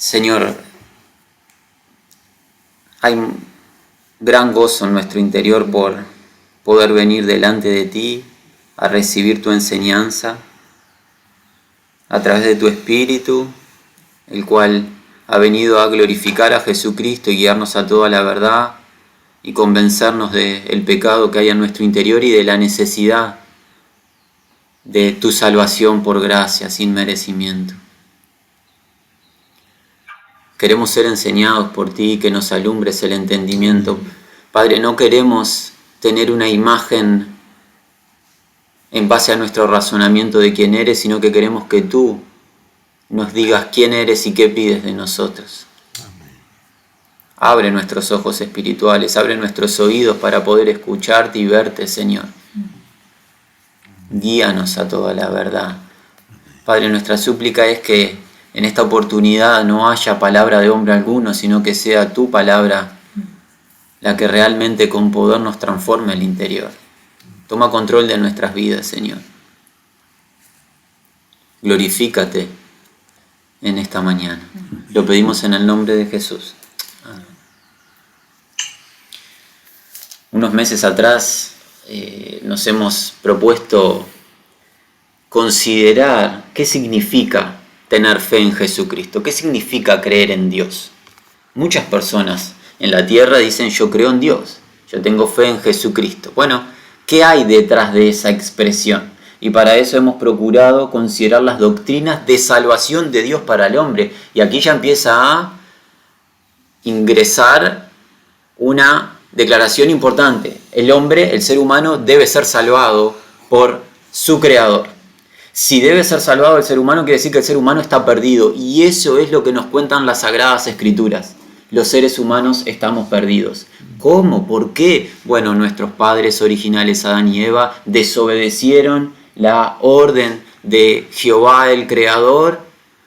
Señor, hay un gran gozo en nuestro interior por poder venir delante de ti a recibir tu enseñanza a través de tu Espíritu, el cual ha venido a glorificar a Jesucristo y guiarnos a toda la verdad y convencernos del pecado que hay en nuestro interior y de la necesidad de tu salvación por gracia, sin merecimiento. Queremos ser enseñados por ti, que nos alumbres el entendimiento. Padre, no queremos tener una imagen en base a nuestro razonamiento de quién eres, sino que queremos que tú nos digas quién eres y qué pides de nosotros. Amén. Abre nuestros ojos espirituales, abre nuestros oídos para poder escucharte y verte, Señor. Guíanos a toda la verdad. Padre, nuestra súplica es que en esta oportunidad no haya palabra de hombre alguno, sino que sea tu palabra la que realmente con poder nos transforme el interior. Toma control de nuestras vidas, Señor. Glorifícate en esta mañana. Lo pedimos en el nombre de Jesús. Amén. Unos meses atrás nos hemos propuesto considerar qué significa tener fe en Jesucristo, qué significa creer en Dios. Muchas personas en la tierra dicen yo creo en Dios, yo tengo fe en Jesucristo. Bueno, ¿qué hay detrás de esa expresión? Y para eso hemos procurado considerar las doctrinas de salvación de Dios para el hombre. Y aquí ya empieza a ingresar una declaración importante. El hombre, el ser humano, debe ser salvado por su Creador. Si debe ser salvado el ser humano, quiere decir que el ser humano está perdido. Y eso es lo que nos cuentan las Sagradas Escrituras. Los seres humanos estamos perdidos. ¿Cómo? ¿Por qué? Bueno, nuestros padres originales, Adán y Eva, desobedecieron la orden de Jehová el Creador,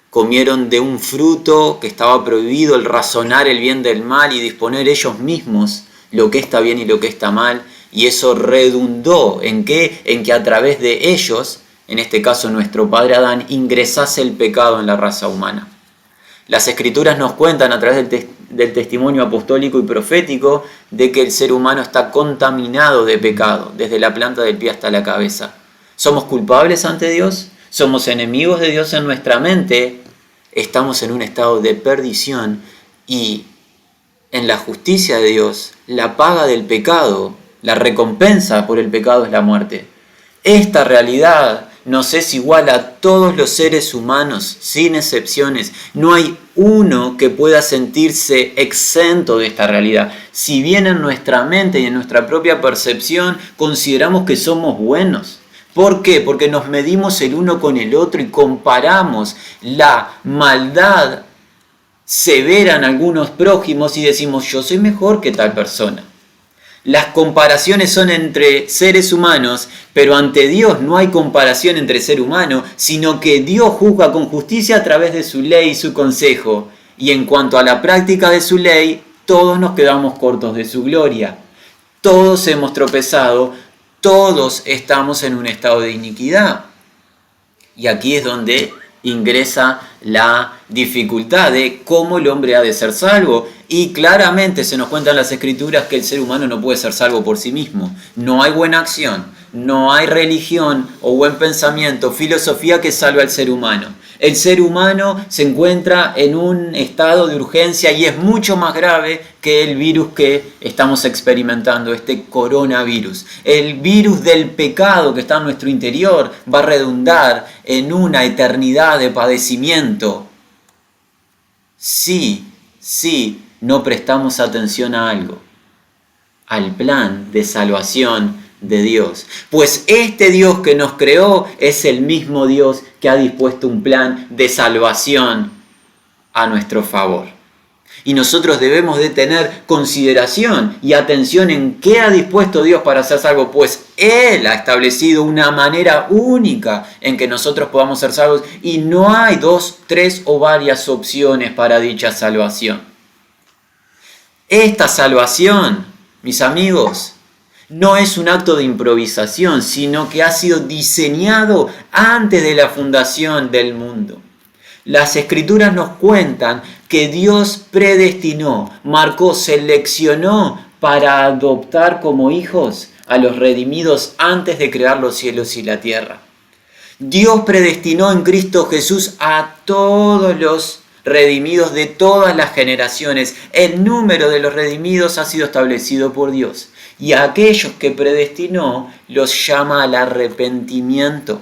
comieron de un fruto que estaba prohibido, el razonar el bien del mal y disponer ellos mismos lo que está bien y lo que está mal, y eso redundó ¿en qué? En que a través de ellos, en este caso nuestro padre Adán, ingresase el pecado en la raza humana. Las Escrituras nos cuentan a través del testimonio apostólico y profético de que el ser humano está contaminado de pecado, desde la planta del pie hasta la cabeza. ¿Somos culpables ante Dios? ¿Somos enemigos de Dios en nuestra mente? Estamos en un estado de perdición y en la justicia de Dios, la paga del pecado, la recompensa por el pecado es la muerte. Esta realidad nos es igual a todos los seres humanos, sin excepciones. No hay uno que pueda sentirse exento de esta realidad. Si bien en nuestra mente y en nuestra propia percepción consideramos que somos buenos. ¿Por qué? Porque nos medimos el uno con el otro y comparamos la maldad severa en algunos prójimos y decimos yo soy mejor que tal persona. Las comparaciones son entre seres humanos, pero ante Dios no hay comparación entre ser humano, sino que Dios juzga con justicia a través de su ley y su consejo. Y en cuanto a la práctica de su ley, todos nos quedamos cortos de su gloria. Todos hemos tropezado, todos estamos en un estado de iniquidad. Y aquí es donde ingresa la dificultad de cómo el hombre ha de ser salvo. Y claramente se nos cuentan las Escrituras que el ser humano no puede ser salvo por sí mismo. No hay buena acción, no hay religión o buen pensamiento, filosofía que salve al ser humano. El ser humano se encuentra en un estado de urgencia y es mucho más grave que el virus que estamos experimentando, este coronavirus. El virus del pecado que está en nuestro interior va a redundar en una eternidad de padecimiento. Sí, no prestamos atención a algo, al plan de salvación de Dios. Pues este Dios que nos creó es el mismo Dios que ha dispuesto un plan de salvación a nuestro favor. Y nosotros debemos de tener consideración y atención en qué ha dispuesto Dios para ser salvo, pues Él ha establecido una manera única en que nosotros podamos ser salvos y no hay 2, 3 o varias opciones para dicha salvación. Esta salvación, mis amigos, no es un acto de improvisación, sino que ha sido diseñado antes de la fundación del mundo. Las Escrituras nos cuentan que Dios predestinó, marcó, seleccionó para adoptar como hijos a los redimidos antes de crear los cielos y la tierra. Dios predestinó en Cristo Jesús a todos los redimidos de todas las generaciones. El número de los redimidos ha sido establecido por Dios. Y a aquellos que predestinó los llama al arrepentimiento.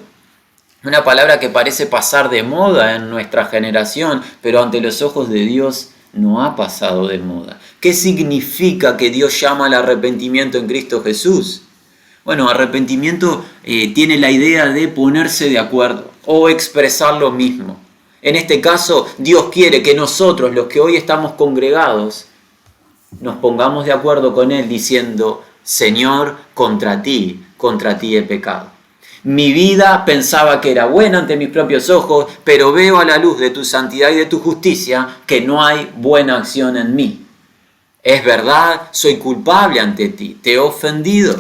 Una palabra que parece pasar de moda en nuestra generación, pero ante los ojos de Dios no ha pasado de moda. ¿Qué significa que Dios llama al arrepentimiento en Cristo Jesús? Bueno, arrepentimiento tiene la idea de ponerse de acuerdo o expresar lo mismo. En este caso, Dios quiere que nosotros, los que hoy estamos congregados, nos pongamos de acuerdo con Él diciendo: Señor, contra ti he pecado. Mi vida pensaba que era buena ante mis propios ojos, pero veo a la luz de tu santidad y de tu justicia que no hay buena acción en mí. Es verdad, soy culpable ante ti, te he ofendido.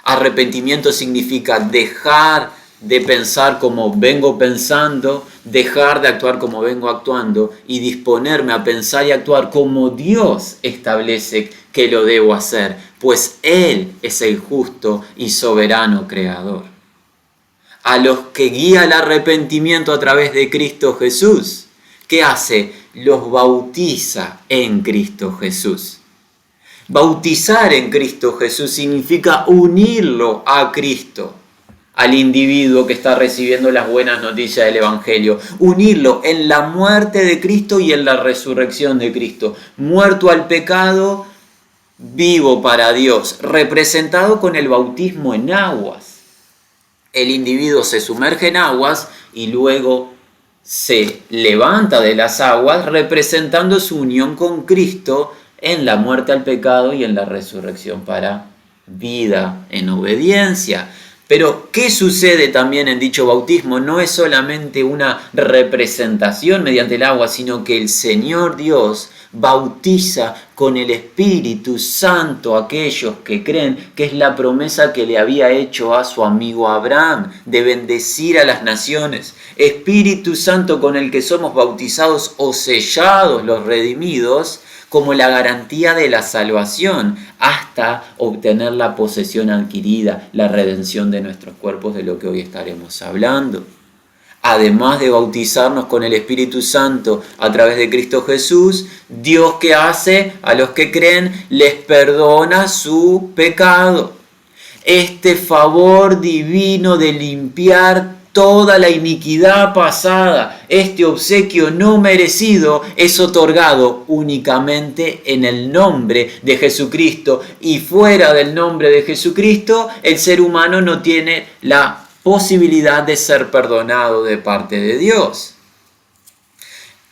Arrepentimiento significa dejar de pensar como vengo pensando, dejar de actuar como vengo actuando y disponerme a pensar y actuar como Dios establece que lo debo hacer, pues Él es el justo y soberano creador. A los que guía el arrepentimiento a través de Cristo Jesús, ¿qué hace? Los bautiza en Cristo Jesús. Bautizar en Cristo Jesús significa unirlo a Cristo, al individuo que está recibiendo las buenas noticias del Evangelio. Unirlo en la muerte de Cristo y en la resurrección de Cristo. Muerto al pecado, vivo para Dios, representado con el bautismo en aguas. El individuo se sumerge en aguas y luego se levanta de las aguas representando su unión con Cristo en la muerte al pecado y en la resurrección para vida en obediencia. Pero, ¿qué sucede también en dicho bautismo? No es solamente una representación mediante el agua, sino que el Señor Dios bautiza con el Espíritu Santo a aquellos que creen, que es la promesa que le había hecho a su amigo Abraham, de bendecir a las naciones. Espíritu Santo con el que somos bautizados o sellados los redimidos, como la garantía de la salvación hasta obtener la posesión adquirida, la redención de nuestros cuerpos, de lo que hoy estaremos hablando. Además de bautizarnos con el Espíritu Santo a través de Cristo Jesús, Dios, ¿qué hace? A los que creen les perdona su pecado. Este favor divino de limpiar toda la iniquidad pasada, este obsequio no merecido, es otorgado únicamente en el nombre de Jesucristo, y fuera del nombre de Jesucristo el ser humano no tiene la posibilidad de ser perdonado de parte de Dios.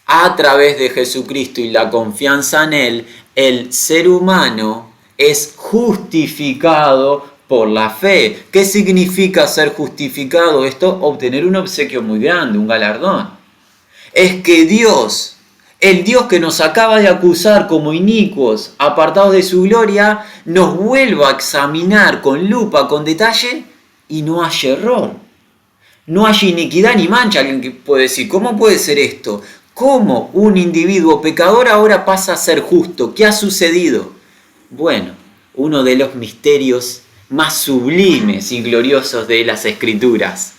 A través de Jesucristo y la confianza en Él, el ser humano es justificado por la fe. ¿Qué significa ser justificado? Esto, obtener un obsequio muy grande, un galardón. Es que Dios, el Dios que nos acaba de acusar como inicuos, apartados de su gloria, nos vuelva a examinar con lupa, con detalle, y no hay error. No hay iniquidad ni mancha. Alguien que puede decir, ¿cómo puede ser esto? ¿Cómo un individuo pecador ahora pasa a ser justo? ¿Qué ha sucedido? Bueno, uno de los misterios más sublimes y gloriosos de las Escrituras.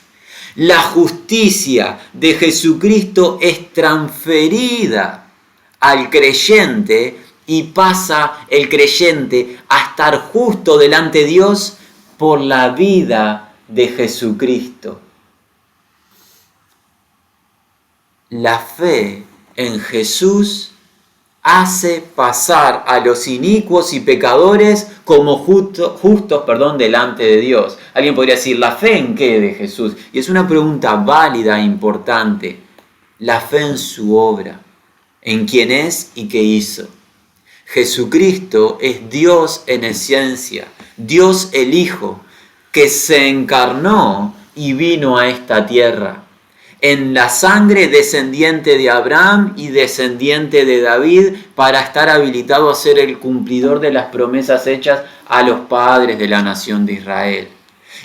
La justicia de Jesucristo es transferida al creyente y pasa el creyente a estar justo delante de Dios por la vida de Jesucristo. La fe en Jesús hace pasar a los inicuos y pecadores como justos delante de Dios. Alguien podría decir, ¿la fe en qué de Jesús? Y es una pregunta válida e importante. La fe en su obra, en quién es y qué hizo. Jesucristo es Dios en esencia, Dios el Hijo, que se encarnó y vino a esta tierra. En la sangre descendiente de Abraham y descendiente de David, para estar habilitado a ser el cumplidor de las promesas hechas a los padres de la nación de Israel.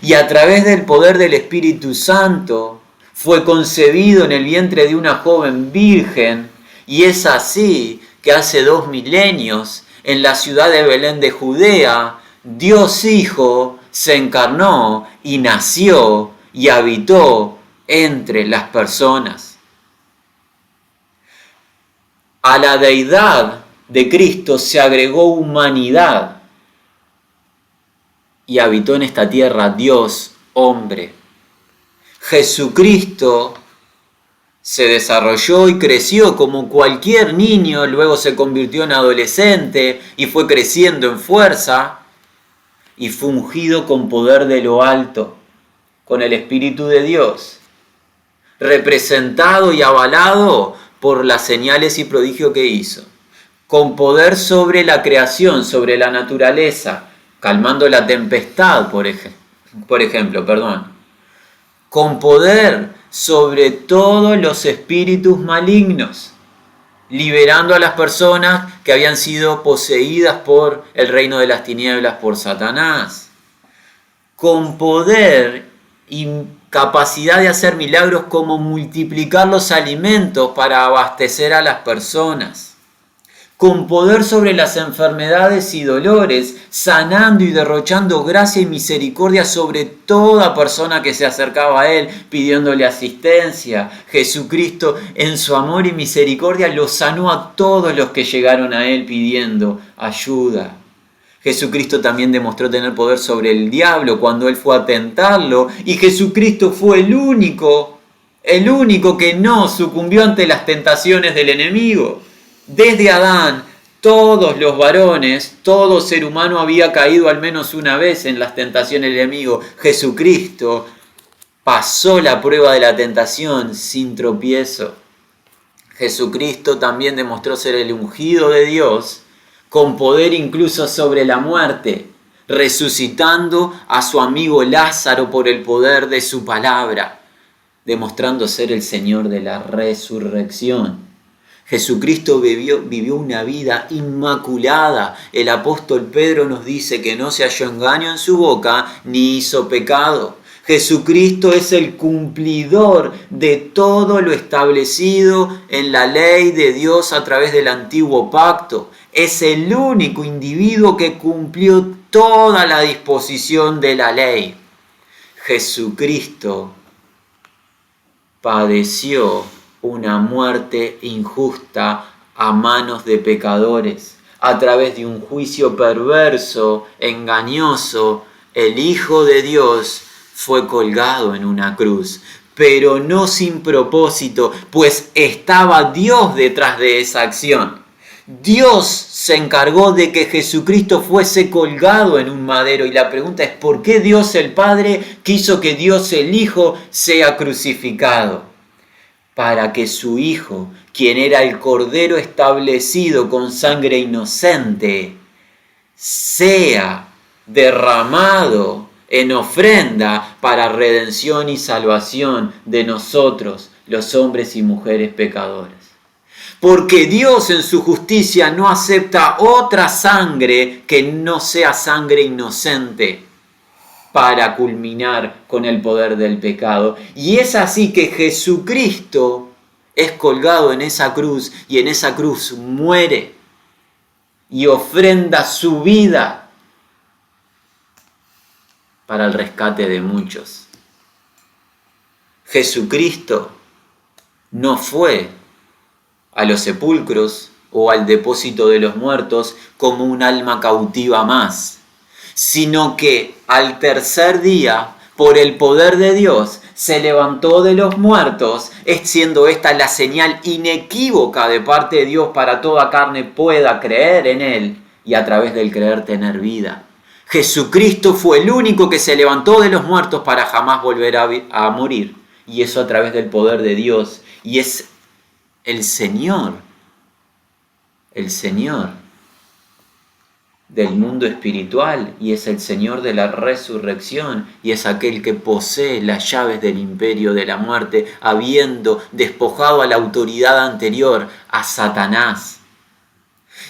Y a través del poder del Espíritu Santo fue concebido en el vientre de una joven virgen Y es así que hace 2 milenios, en la ciudad de Belén de Judea, Dios Hijo se encarnó y nació y habitó entre las personas. A la deidad de Cristo se agregó humanidad y habitó en esta tierra Dios, hombre. Jesucristo se desarrolló y creció como cualquier niño, luego se convirtió en adolescente y fue creciendo en fuerza y fue ungido con poder de lo alto, con el Espíritu de Dios, representado y avalado por las señales y prodigios que hizo, con poder sobre la creación, sobre la naturaleza, calmando la tempestad, por ejemplo, con poder sobre todos los espíritus malignos, liberando a las personas que habían sido poseídas por el reino de las tinieblas, por Satanás, con poder y capacidad de hacer milagros como multiplicar los alimentos para abastecer a las personas, con poder sobre las enfermedades y dolores, sanando y derrochando gracia y misericordia sobre toda persona que se acercaba a Él, pidiéndole asistencia. Jesucristo, en su amor y misericordia, los sanó a todos los que llegaron a Él pidiendo ayuda. Jesucristo también demostró tener poder sobre el diablo cuando Él fue a tentarlo, y Jesucristo fue el único que no sucumbió ante las tentaciones del enemigo. Desde Adán, todos los varones, todo ser humano había caído al menos una vez en las tentaciones del enemigo. Jesucristo pasó la prueba de la tentación sin tropiezo. Jesucristo también demostró ser el ungido de Dios, con poder incluso sobre la muerte, resucitando a su amigo Lázaro por el poder de su palabra, demostrando ser el Señor de la resurrección. Jesucristo vivió una vida inmaculada. El apóstol Pedro nos dice que no se halló engaño en su boca ni hizo pecado. Jesucristo es el cumplidor de todo lo establecido en la ley de Dios a través del antiguo pacto. Es el único individuo que cumplió toda la disposición de la ley. Jesucristo padeció una muerte injusta a manos de pecadores. A través de un juicio perverso, engañoso, el Hijo de Dios fue colgado en una cruz, pero no sin propósito, pues estaba Dios detrás de esa acción. Dios se encargó de que Jesucristo fuese colgado en un madero, y la pregunta es: ¿por qué Dios el Padre quiso que Dios el Hijo sea crucificado? Para que su Hijo, quien era el Cordero establecido con sangre inocente, sea derramado en ofrenda para redención y salvación de nosotros, los hombres y mujeres pecadores. Porque Dios en su justicia no acepta otra sangre que no sea sangre inocente, para culminar con el poder del pecado. Y es así que Jesucristo es colgado en esa cruz, y en esa cruz muere y ofrenda su vida para el rescate de muchos. Jesucristo no fue a los sepulcros o al depósito de los muertos como un alma cautiva más, sino que al tercer día, por el poder de Dios, se levantó de los muertos, siendo esta la señal inequívoca de parte de Dios para toda carne pueda creer en Él y a través del creer tener vida. Jesucristo fue el único que se levantó de los muertos para jamás volver a morir, y eso a través del poder de Dios, y es el Señor del mundo espiritual, y es el Señor de la resurrección, y es aquel que posee las llaves del imperio de la muerte, habiendo despojado a la autoridad anterior, a Satanás.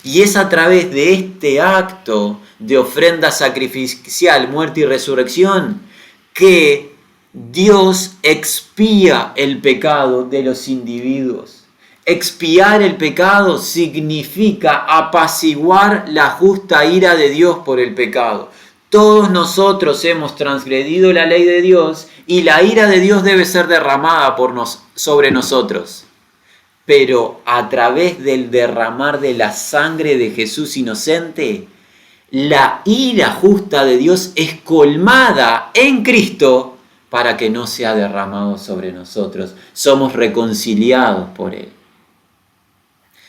Y es a través de este acto de ofrenda sacrificial, muerte y resurrección, que Dios expía el pecado de los individuos. Expiar el pecado significa apaciguar la justa ira de Dios por el pecado. Todos nosotros hemos transgredido la ley de Dios y la ira de Dios debe ser derramada sobre nosotros. Pero a través del derramar de la sangre de Jesús inocente, la ira justa de Dios es colmada en Cristo para que no sea derramado sobre nosotros. Somos reconciliados por Él.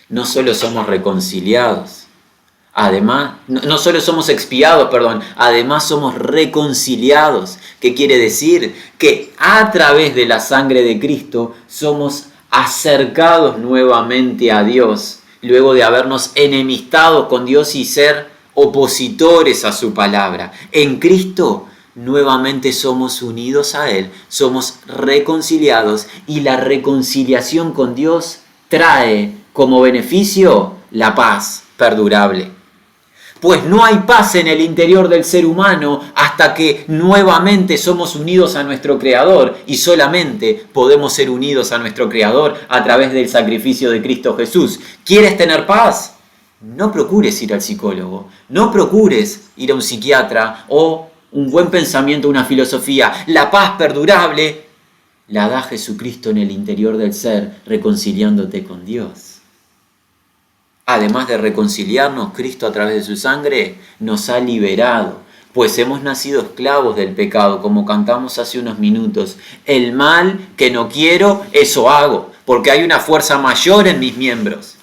No solo somos reconciliados, además, no solo somos expiados, además somos reconciliados. ¿Qué quiere decir? Que a través de la sangre de Cristo somos acercados nuevamente a Dios, luego de habernos enemistado con Dios y ser opositores a su palabra. En Cristo nuevamente somos unidos a Él, somos reconciliados y la reconciliación con Dios trae como beneficio la paz perdurable. Pues no hay paz en el interior del ser humano hasta que nuevamente somos unidos a nuestro Creador, y solamente podemos ser unidos a nuestro Creador a través del sacrificio de Cristo Jesús. ¿Quieres tener paz? No procures ir al psicólogo, no procures ir a un psiquiatra o un buen pensamiento, una filosofía. La paz perdurable la da Jesucristo en el interior del ser, reconciliándote con Dios. Además de reconciliarnos, Cristo a través de su sangre nos ha liberado, pues hemos nacido esclavos del pecado, como cantamos hace unos minutos. El mal que no quiero, eso hago, porque hay una fuerza mayor en mis miembros.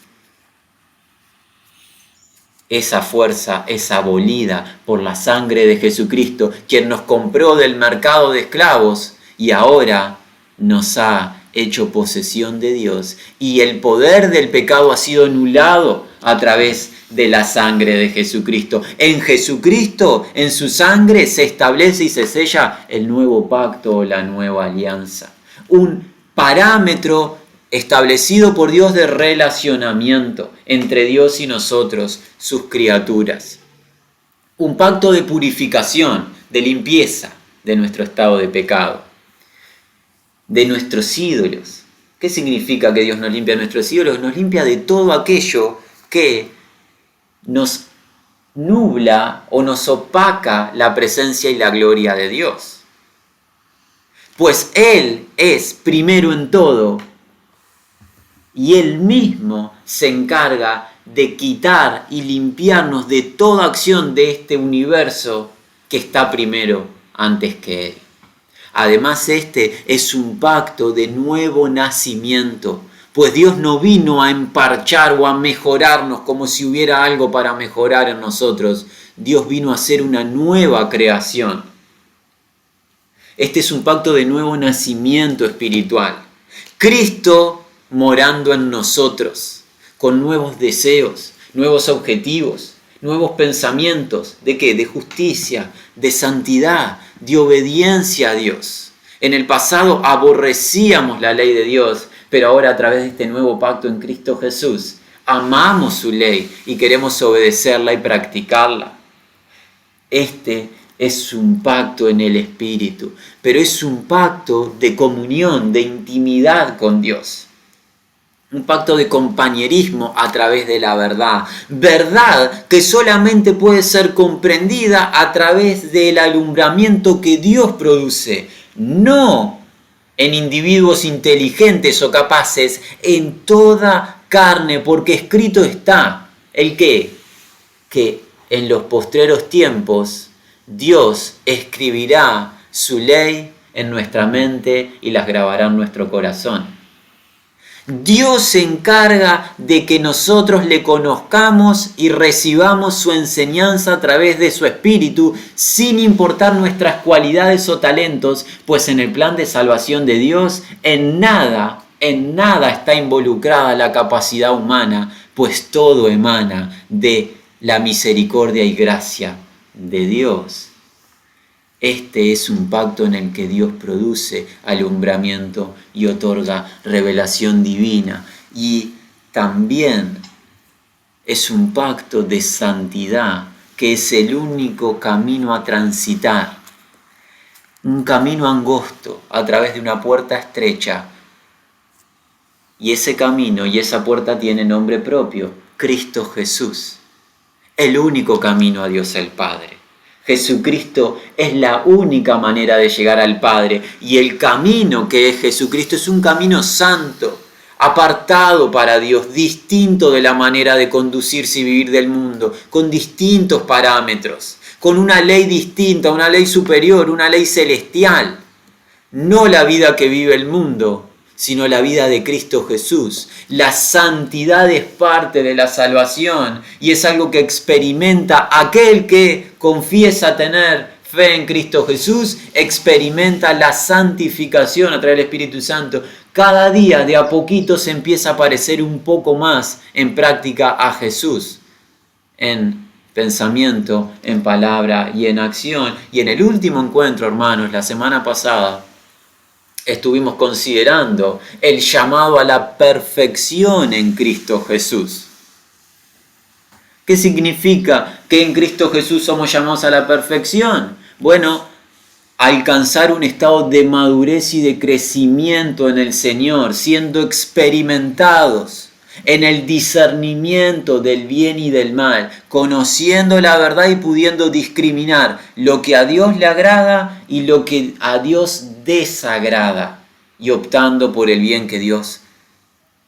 Esa fuerza es abolida por la sangre de Jesucristo, quien nos compró del mercado de esclavos y ahora nos ha hecho posesión de Dios, y el poder del pecado ha sido anulado a través de la sangre de Jesucristo. En Jesucristo, en su sangre, se establece y se sella el nuevo pacto o la nueva alianza. Un parámetro establecido por Dios de relacionamiento entre Dios y nosotros, sus criaturas. Un pacto de purificación, de limpieza de nuestro estado de pecado, de nuestros ídolos. ¿Qué significa que Dios nos limpia de nuestros ídolos? Nos limpia de todo aquello que nos nubla o nos opaca la presencia y la gloria de Dios. Pues Él es primero en todo y Él mismo se encarga de quitar y limpiarnos de toda acción de este universo que está primero antes que Él. Además, este es un pacto de nuevo nacimiento, pues Dios no vino a emparchar o a mejorarnos como si hubiera algo para mejorar en nosotros. Dios vino a hacer una nueva creación. Este es un pacto de nuevo nacimiento espiritual. Cristo morando en nosotros, con nuevos deseos, nuevos objetivos, nuevos pensamientos. ¿De qué? De justicia, de santidad, de obediencia a Dios. En el pasado aborrecíamos la ley de Dios, pero ahora a través de este nuevo pacto en Cristo Jesús, amamos su ley y queremos obedecerla y practicarla. Este es un pacto en el Espíritu, pero es un pacto de comunión, de intimidad con Dios. Un pacto de compañerismo a través de la verdad. Verdad que solamente puede ser comprendida a través del alumbramiento que Dios produce. No en individuos inteligentes o capaces, en toda carne, porque escrito está. ¿El qué? Que en los postreros tiempos Dios escribirá su ley en nuestra mente y las grabará en nuestro corazón. Dios se encarga de que nosotros le conozcamos y recibamos su enseñanza a través de su Espíritu, sin importar nuestras cualidades o talentos, pues en el plan de salvación de Dios, en nada está involucrada la capacidad humana, pues todo emana de la misericordia y gracia de Dios. Este es un pacto en el que Dios produce alumbramiento y otorga revelación divina. Y también es un pacto de santidad, que es el único camino a transitar. Un camino angosto a través de una puerta estrecha, Y ese camino y esa puerta tiene nombre propio, Cristo Jesús. El único camino a Dios el Padre. Jesucristo es la única manera de llegar al Padre. Y el camino que es Jesucristo es un camino santo, apartado para Dios, distinto de la manera de conducirse y vivir del mundo, con distintos parámetros, con una ley distinta, una ley superior, una ley celestial. No la vida que vive el mundo, sino la vida de Cristo Jesús. La santidad es parte de la salvación y es algo que experimenta aquel que confiesa tener fe en Cristo Jesús, experimenta la santificación a través del Espíritu Santo. Cada día de a poquito se empieza a parecer un poco más en práctica a Jesús, en pensamiento, en palabra y en acción. Y en el último encuentro, hermanos, la semana pasada, estuvimos considerando el llamado a la perfección en Cristo Jesús. ¿Qué significa que en Cristo Jesús somos llamados a la perfección? Bueno, alcanzar un estado de madurez y de crecimiento en el Señor, siendo experimentados en el discernimiento del bien y del mal, conociendo la verdad y pudiendo discriminar lo que a Dios le agrada y lo que a Dios desagrada, y optando por el bien que Dios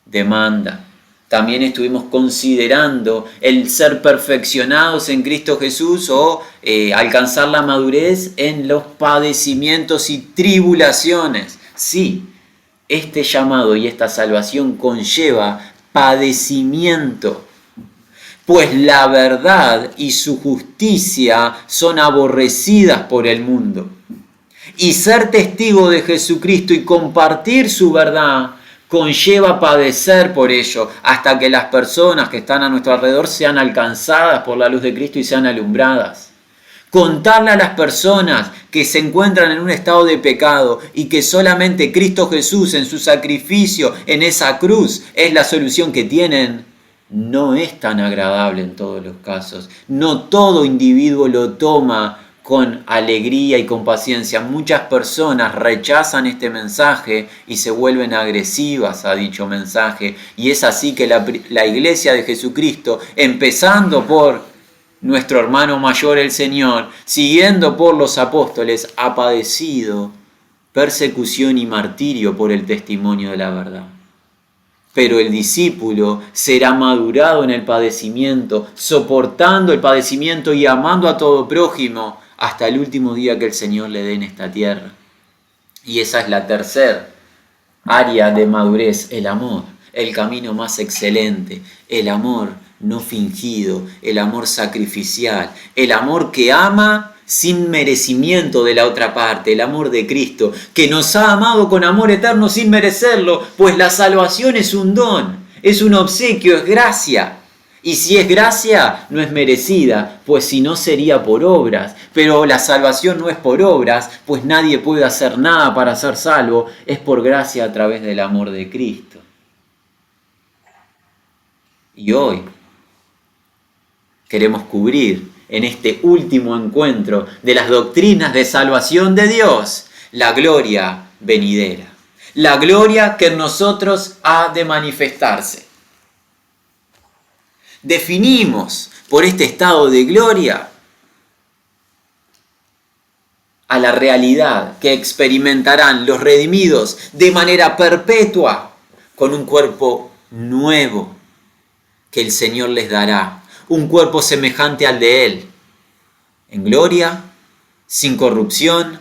demanda. También estuvimos considerando el ser perfeccionados en Cristo Jesús o alcanzar la madurez en los padecimientos y tribulaciones. Sí, este llamado y esta salvación conlleva padecimiento, pues la verdad y su justicia son aborrecidas por el mundo. Y ser testigo de Jesucristo y compartir su verdad conlleva padecer por ello, hasta que las personas que están a nuestro alrededor sean alcanzadas por la luz de Cristo y sean alumbradas. Contarle a las personas que se encuentran en un estado de pecado y que solamente Cristo Jesús en su sacrificio en esa cruz es la solución que tienen, no es tan agradable en todos los casos. No todo individuo lo toma con alegría y con paciencia. Muchas personas rechazan este mensaje y se vuelven agresivas a dicho mensaje. Y es así que la Iglesia de Jesucristo, empezando por nuestro hermano mayor el Señor, siguiendo por los apóstoles, ha padecido persecución y martirio por el testimonio de la verdad. Pero el discípulo será madurado en el padecimiento, soportando el padecimiento y amando a todo prójimo hasta el último día que el Señor le dé en esta tierra. Y esa es la tercera área de madurez, el amor, el camino más excelente, el amor no fingido, el amor sacrificial, el amor que ama sin merecimiento de la otra parte, el amor de Cristo, que nos ha amado con amor eterno sin merecerlo, pues la salvación es un don, es un obsequio, es gracia. Y si es gracia, no es merecida, pues si no sería por obras. Pero la salvación no es por obras, pues nadie puede hacer nada para ser salvo, es por gracia a través del amor de Cristo. Y hoy queremos cubrir en este último encuentro de las doctrinas de salvación de Dios la gloria venidera, la gloria que en nosotros ha de manifestarse. Definimos por este estado de gloria a la realidad que experimentarán los redimidos de manera perpetua con un cuerpo nuevo que el Señor les dará, un cuerpo semejante al de Él, en gloria, sin corrupción,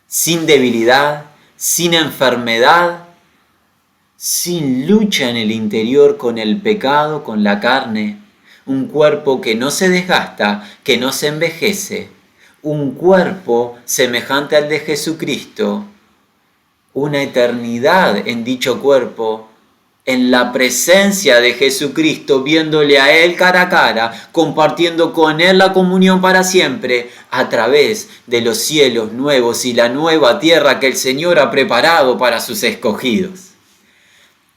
sin debilidad, sin enfermedad, sin lucha en el interior con el pecado, con la carne, un cuerpo que no se desgasta, que no se envejece, un cuerpo semejante al de Jesucristo, una eternidad en dicho cuerpo, en la presencia de Jesucristo, viéndole a Él cara a cara, compartiendo con Él la comunión para siempre, a través de los cielos nuevos y la nueva tierra que el Señor ha preparado para sus escogidos.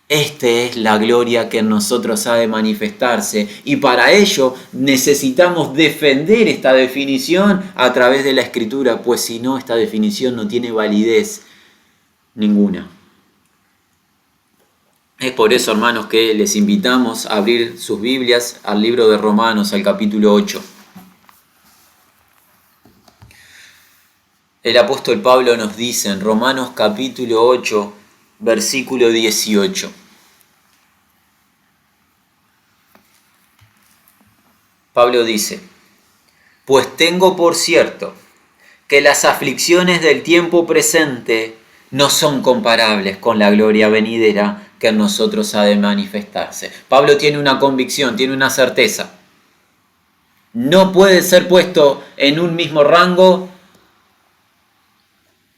Esta es la gloria que en nosotros ha de manifestarse, y para ello necesitamos defender esta definición a través de la Escritura, pues si no, esta definición no tiene validez ninguna. Es por eso, hermanos, que les invitamos a abrir sus Biblias al libro de Romanos, al capítulo 8. El apóstol Pablo nos dice en Romanos capítulo 8, versículo 18. Pablo dice: pues tengo por cierto que las aflicciones del tiempo presente no son comparables con la gloria venidera que en nosotros ha de manifestarse. Pablo tiene una convicción, tiene una certeza. No puede ser puesto en un mismo rango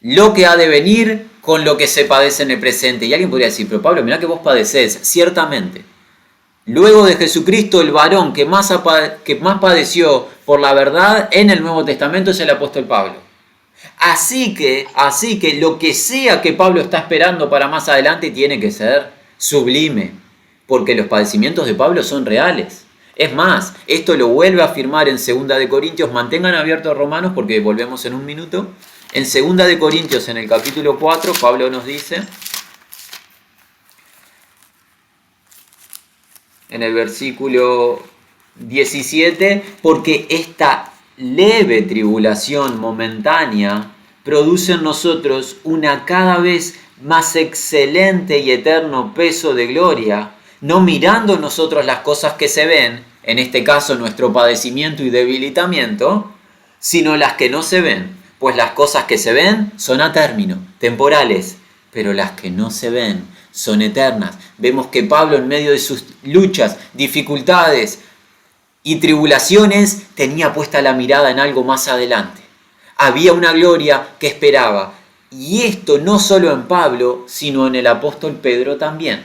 lo que ha de venir con lo que se padece en el presente. Y alguien podría decir: pero Pablo, mirá que vos padecés. Ciertamente. Luego de Jesucristo, el varón que más padeció por la verdad en el Nuevo Testamento es el apóstol Pablo. Así que lo que sea que Pablo está esperando para más adelante tiene que ser sublime, porque los padecimientos de Pablo son reales. Es más, esto lo vuelve a afirmar en 2 de Corintios. Mantengan abiertos Romanos porque volvemos en un minuto. En 2 de Corintios, en el capítulo 4, Pablo nos dice, en el versículo 17, porque esta leve tribulación momentánea produce en nosotros una cada vez más excelente y eterno peso de gloria, no mirando nosotros las cosas que se ven, en este caso nuestro padecimiento y debilitamiento, sino las que no se ven, pues las cosas que se ven son a término, temporales, pero las que no se ven son eternas. Vemos que Pablo, en medio de sus luchas, dificultades y tribulaciones, tenía puesta la mirada en algo más adelante. Había una gloria que esperaba. Y esto no solo en Pablo, sino en el apóstol Pedro también.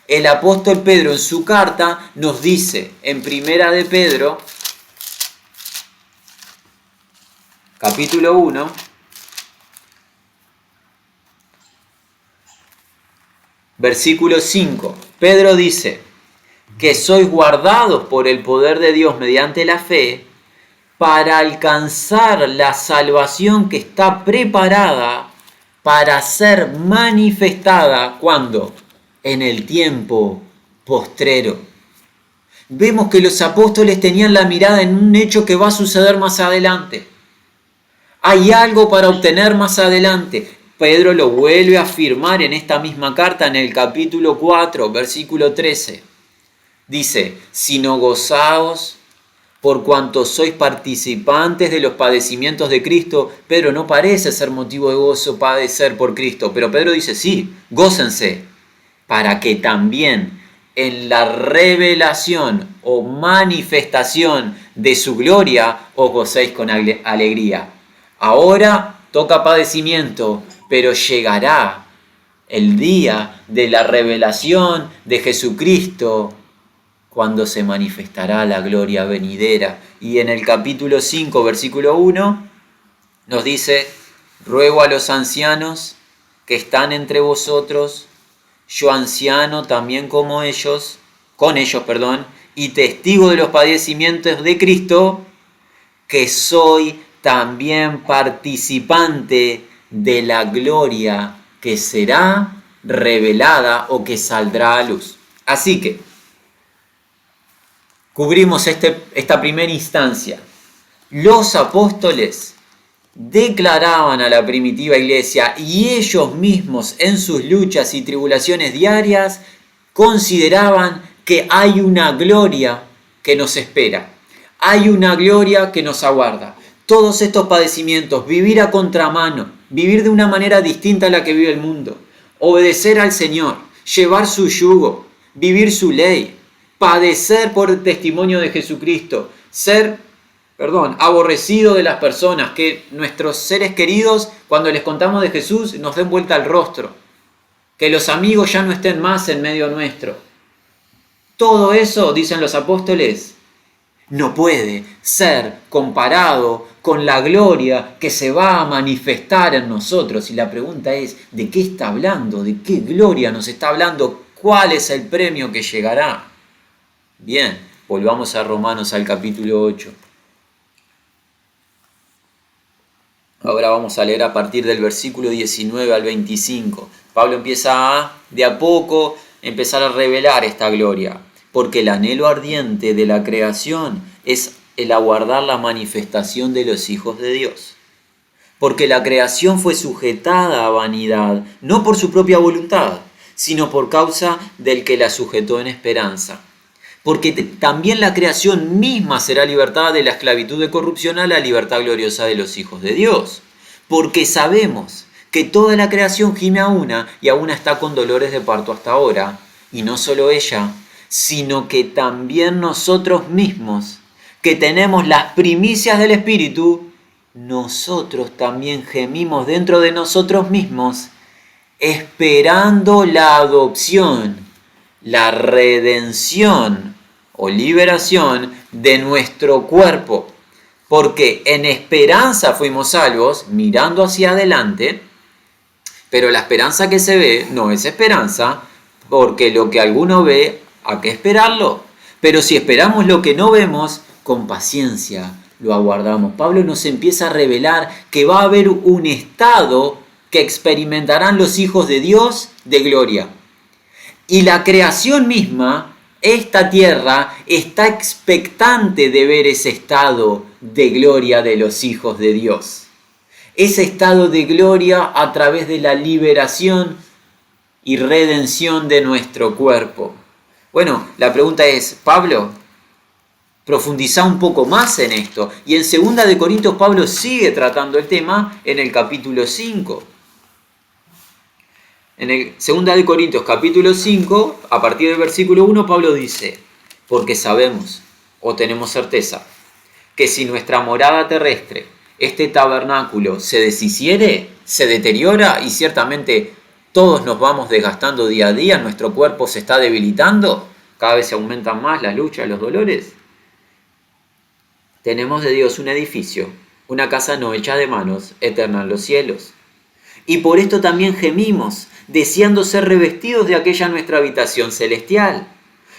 El apóstol Pedro en su carta nos dice, en Primera de Pedro, capítulo 1, versículo 5, Pedro dice que sois guardados por el poder de Dios mediante la fe para alcanzar la salvación que está preparada para ser manifestada, ¿cuándo? En el tiempo postrero. Vemos que los apóstoles tenían la mirada en un hecho que va a suceder más adelante. Hay algo para obtener más adelante. Pedro lo vuelve a afirmar en esta misma carta, en el capítulo 4, versículo 13. Dice: sino gozaos por cuanto sois participantes de los padecimientos de Cristo. Pedro no parece ser motivo de gozo padecer por Cristo, pero Pedro dice: sí, gócense, para que también en la revelación o manifestación de su gloria os gocéis con alegría. Ahora toca padecimiento, pero llegará el día de la revelación de Jesucristo, cuando se manifestará la gloria venidera. Y en el capítulo 5, versículo 1, nos dice: ruego a los ancianos que están entre vosotros, yo anciano también con ellos, y testigo de los padecimientos de Cristo, que soy también participante de la gloria que será revelada o que saldrá a luz. Así que cubrimos esta primera instancia. Los apóstoles declaraban a la primitiva iglesia, y ellos mismos en sus luchas y tribulaciones diarias consideraban que hay una gloria que nos espera, hay una gloria que nos aguarda. Todos estos padecimientos, vivir a contramano, vivir de una manera distinta a la que vive el mundo, obedecer al Señor, llevar su yugo, vivir su ley, padecer por el testimonio de Jesucristo, ser aborrecido de las personas, que nuestros seres queridos, cuando les contamos de Jesús, nos den vuelta al rostro, que los amigos ya no estén más en medio nuestro. Todo eso, dicen los apóstoles, no puede ser comparado con la gloria que se va a manifestar en nosotros. Y la pregunta es: ¿de qué está hablando? ¿De qué gloria nos está hablando? ¿Cuál es el premio que llegará? Bien, volvamos a Romanos, al capítulo 8. Ahora vamos a leer a partir del versículo 19 al 25. Pablo empieza de a poco empezar a revelar esta gloria, porque el anhelo ardiente de la creación es el aguardar la manifestación de los hijos de Dios. Porque la creación fue sujetada a vanidad, no por su propia voluntad, sino por causa del que la sujetó en esperanza. Porque también la creación misma será libertada de la esclavitud de corrupción a la libertad gloriosa de los hijos de Dios. Porque sabemos que toda la creación gime a una y a una está con dolores de parto hasta ahora. Y no solo ella, sino que también nosotros mismos, que tenemos las primicias del Espíritu, nosotros también gemimos dentro de nosotros mismos, esperando la adopción, la redención o liberación de nuestro cuerpo. Porque en esperanza fuimos salvos, mirando hacia adelante, pero la esperanza que se ve no es esperanza, porque lo que alguno ve, ¿a qué esperarlo? Pero si esperamos lo que no vemos, con paciencia lo aguardamos. Pablo nos empieza a revelar que va a haber un estado que experimentarán los hijos de Dios de gloria. Y la creación misma, esta tierra, está expectante de ver ese estado de gloria de los hijos de Dios. Ese estado de gloria a través de la liberación y redención de nuestro cuerpo. Bueno, la pregunta es, Pablo, profundiza un poco más en esto. Y en 2 de Corintios Pablo sigue tratando el tema en el capítulo 5. En el 2 de Corintios capítulo 5, a partir del versículo 1, Pablo dice, porque sabemos o tenemos certeza que si nuestra morada terrestre, este tabernáculo, se deshiciere, se deteriora y ciertamente todos nos vamos desgastando día a día, nuestro cuerpo se está debilitando, cada vez se aumentan más las luchas, los dolores. Tenemos de Dios un edificio, una casa no hecha de manos, eterna en los cielos. Y por esto también gemimos, deseando ser revestidos de aquella nuestra habitación celestial.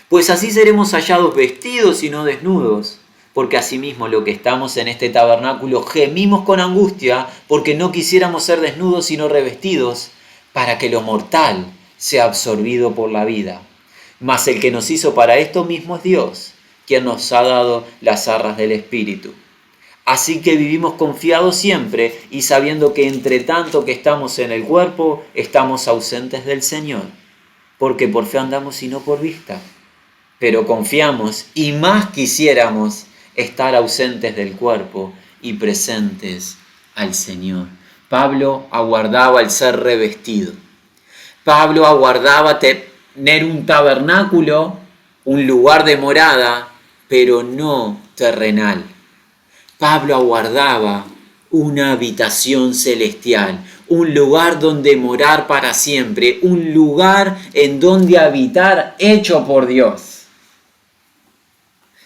Pues así seremos hallados vestidos y no desnudos. Porque asimismo lo que estamos en este tabernáculo gemimos con angustia, porque no quisiéramos ser desnudos sino revestidos, para que lo mortal sea absorbido por la vida. Mas el que nos hizo para esto mismo es Dios, quien nos ha dado las arras del Espíritu. Así que vivimos confiados siempre y sabiendo que entre tanto que estamos en el cuerpo, estamos ausentes del Señor. Porque por fe andamos y no por vista. Pero confiamos y más quisiéramos estar ausentes del cuerpo y presentes al Señor. Pablo aguardaba el ser revestido. Pablo aguardaba tener un tabernáculo, un lugar de morada, pero no terrenal. Pablo aguardaba una habitación celestial, un lugar donde morar para siempre, un lugar en donde habitar hecho por Dios.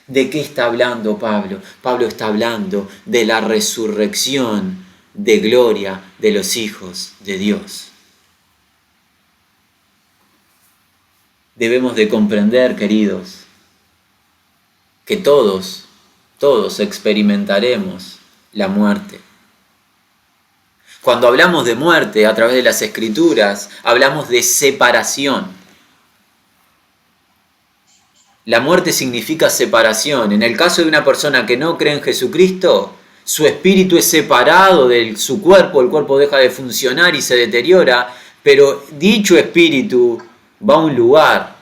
¿De qué está hablando Pablo? Pablo está hablando de la resurrección de gloria de los hijos de Dios. Debemos de comprender, queridos, que todos experimentaremos la muerte. Cuando hablamos de muerte a través de las Escrituras, hablamos de separación. La muerte significa separación. En el caso de una persona que no cree en Jesucristo, su espíritu es separado de su cuerpo, el cuerpo deja de funcionar y se deteriora, pero dicho espíritu va a un lugar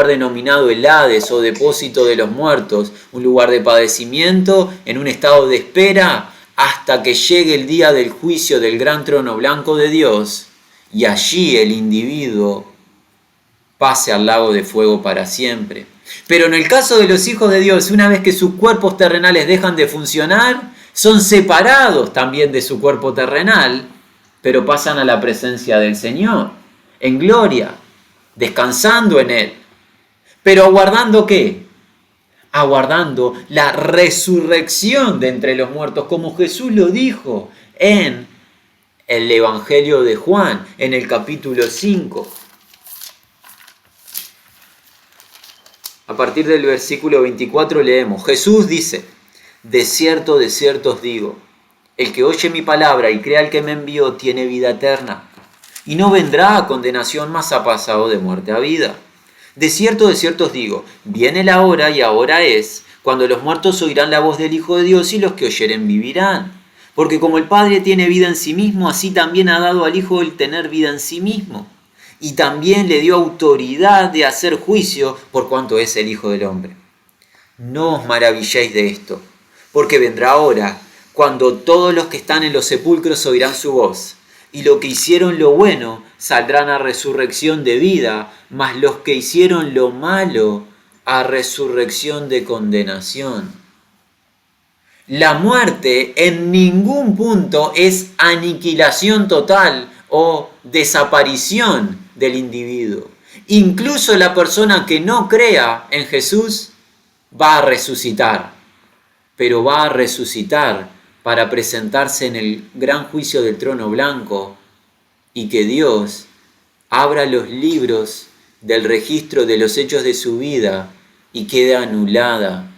denominado el Hades o depósito de los muertos, un lugar de padecimiento en un estado de espera hasta que llegue el día del juicio del gran trono blanco de Dios y allí el individuo pase al lago de fuego para siempre. Pero en el caso de los hijos de Dios, una vez que sus cuerpos terrenales dejan de funcionar, son separados también de su cuerpo terrenal, pero pasan a la presencia del Señor, en gloria, descansando en Él. Pero aguardando ¿qué? Aguardando la resurrección de entre los muertos, como Jesús lo dijo en el Evangelio de Juan, en el capítulo 5. A partir del versículo 24 leemos, Jesús dice, de cierto os digo, el que oye mi palabra y crea al que me envió tiene vida eterna, y no vendrá a condenación, mas ha pasado de muerte a vida. De cierto os digo, viene la hora y ahora es, cuando los muertos oirán la voz del Hijo de Dios y los que oyeren vivirán. Porque como el Padre tiene vida en sí mismo, así también ha dado al Hijo el tener vida en sí mismo. Y también le dio autoridad de hacer juicio por cuanto es el Hijo del Hombre. No os maravilléis de esto, porque vendrá hora cuando todos los que están en los sepulcros oirán su voz, y los que hicieron lo bueno saldrán a resurrección de vida, mas los que hicieron lo malo a resurrección de condenación. La muerte en ningún punto es aniquilación total o desaparición del individuo. Incluso la persona que no crea en Jesús va a resucitar, pero va a resucitar para presentarse en el gran juicio del trono blanco y que Dios abra los libros del registro de los hechos de su vida y quede anulada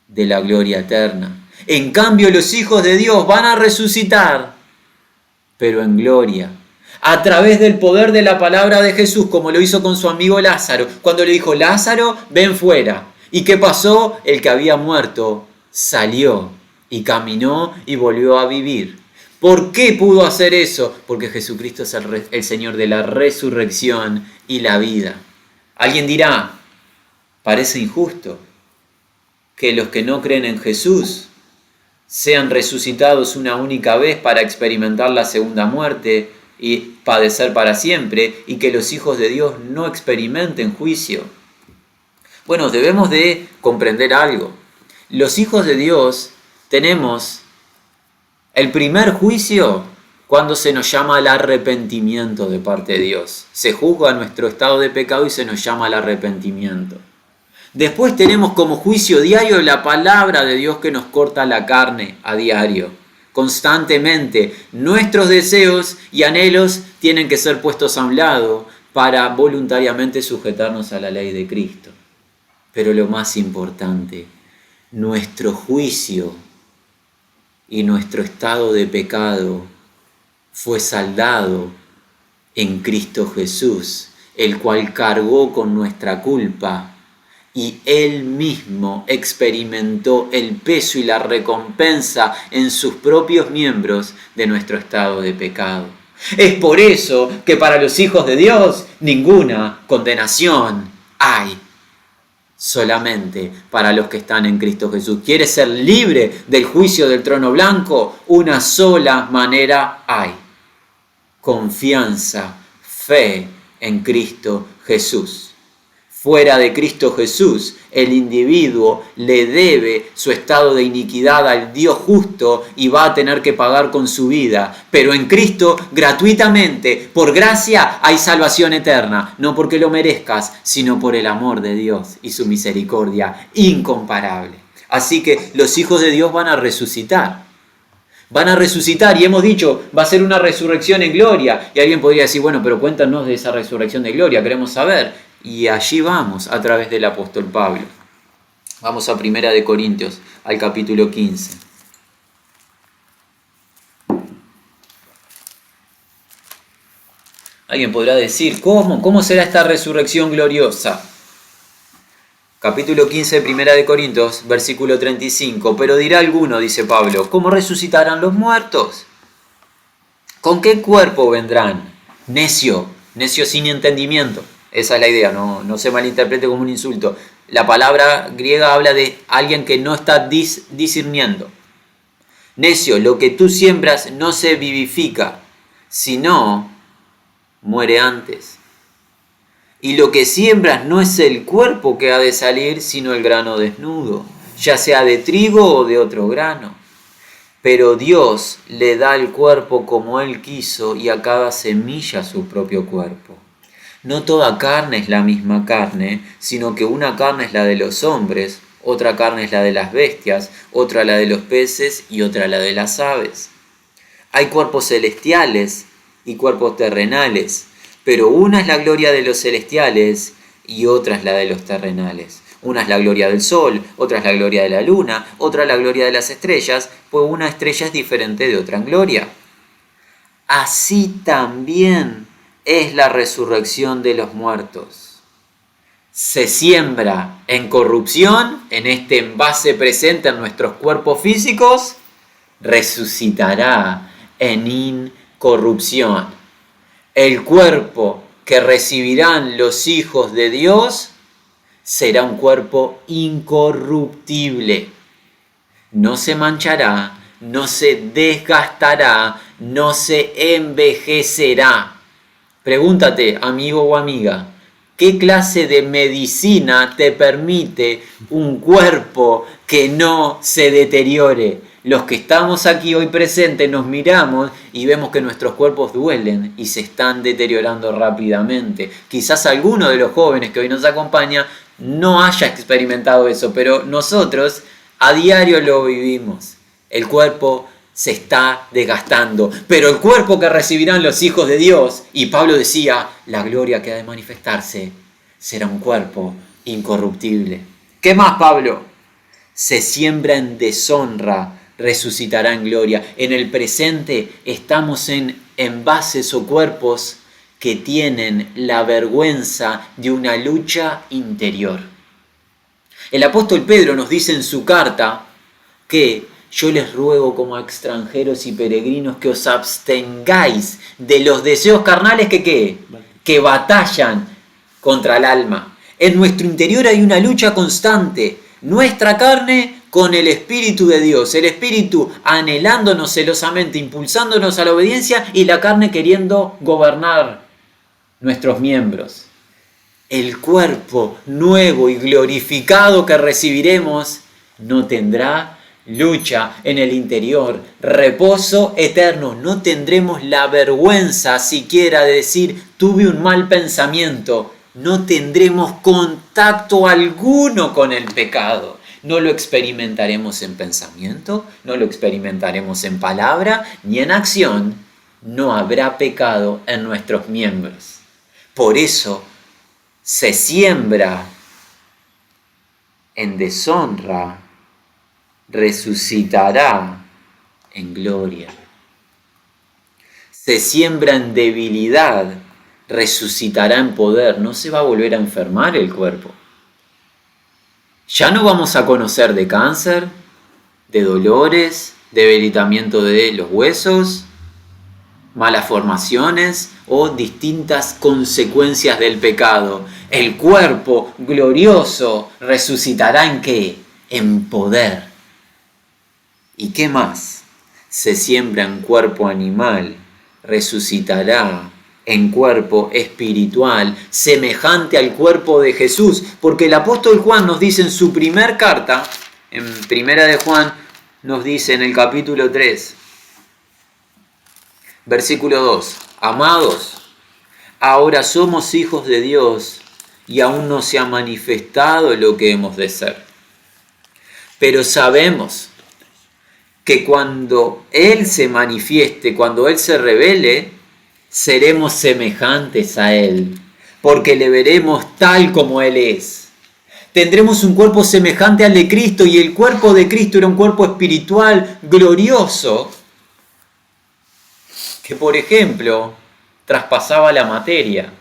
de la gloria eterna. En cambio, los hijos de Dios van a resucitar, pero en gloria, a través del poder de la palabra de Jesús, como lo hizo con su amigo Lázaro, cuando le dijo, Lázaro, ven fuera. ¿Y qué pasó? El que había muerto salió y caminó y volvió a vivir. ¿Por qué pudo hacer eso? Porque Jesucristo es el Señor de la resurrección y la vida. Alguien dirá, parece injusto que los que no creen en Jesús sean resucitados una única vez para experimentar la segunda muerte y padecer para siempre, y que los hijos de Dios no experimenten juicio. Bueno, debemos de comprender algo. Los hijos de Dios tenemos el primer juicio cuando se nos llama al arrepentimiento de parte de Dios. Se juzga nuestro estado de pecado y se nos llama al arrepentimiento. Después tenemos como juicio diario la palabra de Dios que nos corta la carne a diario. Constantemente nuestros deseos y anhelos tienen que ser puestos a un lado para voluntariamente sujetarnos a la ley de Cristo. Pero lo más importante, nuestro juicio y nuestro estado de pecado fue saldado en Cristo Jesús, el cual cargó con nuestra culpa y Él mismo experimentó el peso y la recompensa en sus propios miembros de nuestro estado de pecado. Es por eso que para los hijos de Dios ninguna condenación hay. Solamente para los que están en Cristo Jesús. ¿Quieres ser libre del juicio del trono blanco? Una sola manera hay. Confianza, fe en Cristo Jesús. Fuera de Cristo Jesús, el individuo le debe su estado de iniquidad al Dios justo y va a tener que pagar con su vida. Pero en Cristo, gratuitamente, por gracia, hay salvación eterna. No porque lo merezcas, sino por el amor de Dios y su misericordia incomparable. Así que los hijos de Dios van a resucitar. Van a resucitar y hemos dicho, va a ser una resurrección en gloria. Y alguien podría decir, bueno, pero cuéntanos de esa resurrección de gloria, queremos saber. Y allí vamos a través del apóstol Pablo. Vamos a 1 Corintios, al capítulo 15. Alguien podrá decir, ¿cómo será esta resurrección gloriosa? Capítulo 15 de 1 Corintios, versículo 35. Pero dirá alguno, dice Pablo, ¿cómo resucitarán los muertos? ¿Con qué cuerpo vendrán? Necio sin entendimiento. Esa es la idea, no se malinterprete como un insulto. La palabra griega habla de alguien que no está discerniendo. Necio, lo que tú siembras no se vivifica, sino muere antes. Y lo que siembras no es el cuerpo que ha de salir, sino el grano desnudo, ya sea de trigo o de otro grano. Pero Dios le da el cuerpo como Él quiso y a cada semilla su propio cuerpo. No toda carne es la misma carne, sino que una carne es la de los hombres, otra carne es la de las bestias, otra la de los peces y otra la de las aves. Hay cuerpos celestiales y cuerpos terrenales, pero una es la gloria de los celestiales y otra es la de los terrenales. Una es la gloria del sol, otra es la gloria de la luna, otra la gloria de las estrellas, pues una estrella es diferente de otra en gloria. así también es la resurrección de los muertos. Se siembra en corrupción, en este envase presente en nuestros cuerpos físicos, resucitará en incorrupción. El cuerpo que recibirán los hijos de Dios será un cuerpo incorruptible. No se manchará, no se desgastará, no se envejecerá. Pregúntate, amigo o amiga, ¿qué clase de medicina te permite un cuerpo que no se deteriore? Los que estamos aquí hoy presentes nos miramos y vemos que nuestros cuerpos duelen y se están deteriorando rápidamente. Quizás alguno de los jóvenes que hoy nos acompaña no haya experimentado eso, pero nosotros a diario lo vivimos. El cuerpo se está desgastando, pero el cuerpo que recibirán los hijos de Dios, y Pablo decía, la gloria que ha de manifestarse, será un cuerpo incorruptible. ¿Qué más, Pablo? Se siembra en deshonra, resucitará en gloria. En el presente estamos en envases o cuerpos que tienen la vergüenza de una lucha interior. El apóstol Pedro nos dice en su carta que yo les ruego como a extranjeros y peregrinos que os abstengáis de los deseos carnales que batallan contra el alma. En nuestro interior hay una lucha constante. Nuestra carne con el Espíritu de Dios. El Espíritu anhelándonos celosamente, impulsándonos a la obediencia y la carne queriendo gobernar nuestros miembros. El cuerpo nuevo y glorificado que recibiremos no tendrá lucha en el interior, reposo eterno. No tendremos la vergüenza siquiera de decir tuve un mal pensamiento. No tendremos contacto alguno con el pecado. No lo experimentaremos en pensamiento, no lo experimentaremos en palabra ni en acción. No habrá pecado en nuestros miembros. Por eso se siembra en deshonra, resucitará en gloria. Se siembra en debilidad, resucitará en poder. No se va a volver a enfermar el cuerpo. Ya no vamos a conocer de cáncer, de dolores, debilitamiento de los huesos, malformaciones o distintas consecuencias del pecado. El cuerpo glorioso resucitará ¿en qué? En poder. ¿Y qué más? Se siembra en cuerpo animal, resucitará en cuerpo espiritual, semejante al cuerpo de Jesús. Porque el apóstol Juan nos dice en su primer carta, en primera de Juan, nos dice en el capítulo 3, versículo 2, amados, ahora somos hijos de Dios y aún no se ha manifestado lo que hemos de ser. Pero sabemos que cuando Él se manifieste, cuando Él se revele, seremos semejantes a Él, porque le veremos tal como Él es. Tendremos un cuerpo semejante al de Cristo, y el cuerpo de Cristo era un cuerpo espiritual glorioso, que por ejemplo traspasaba la materia,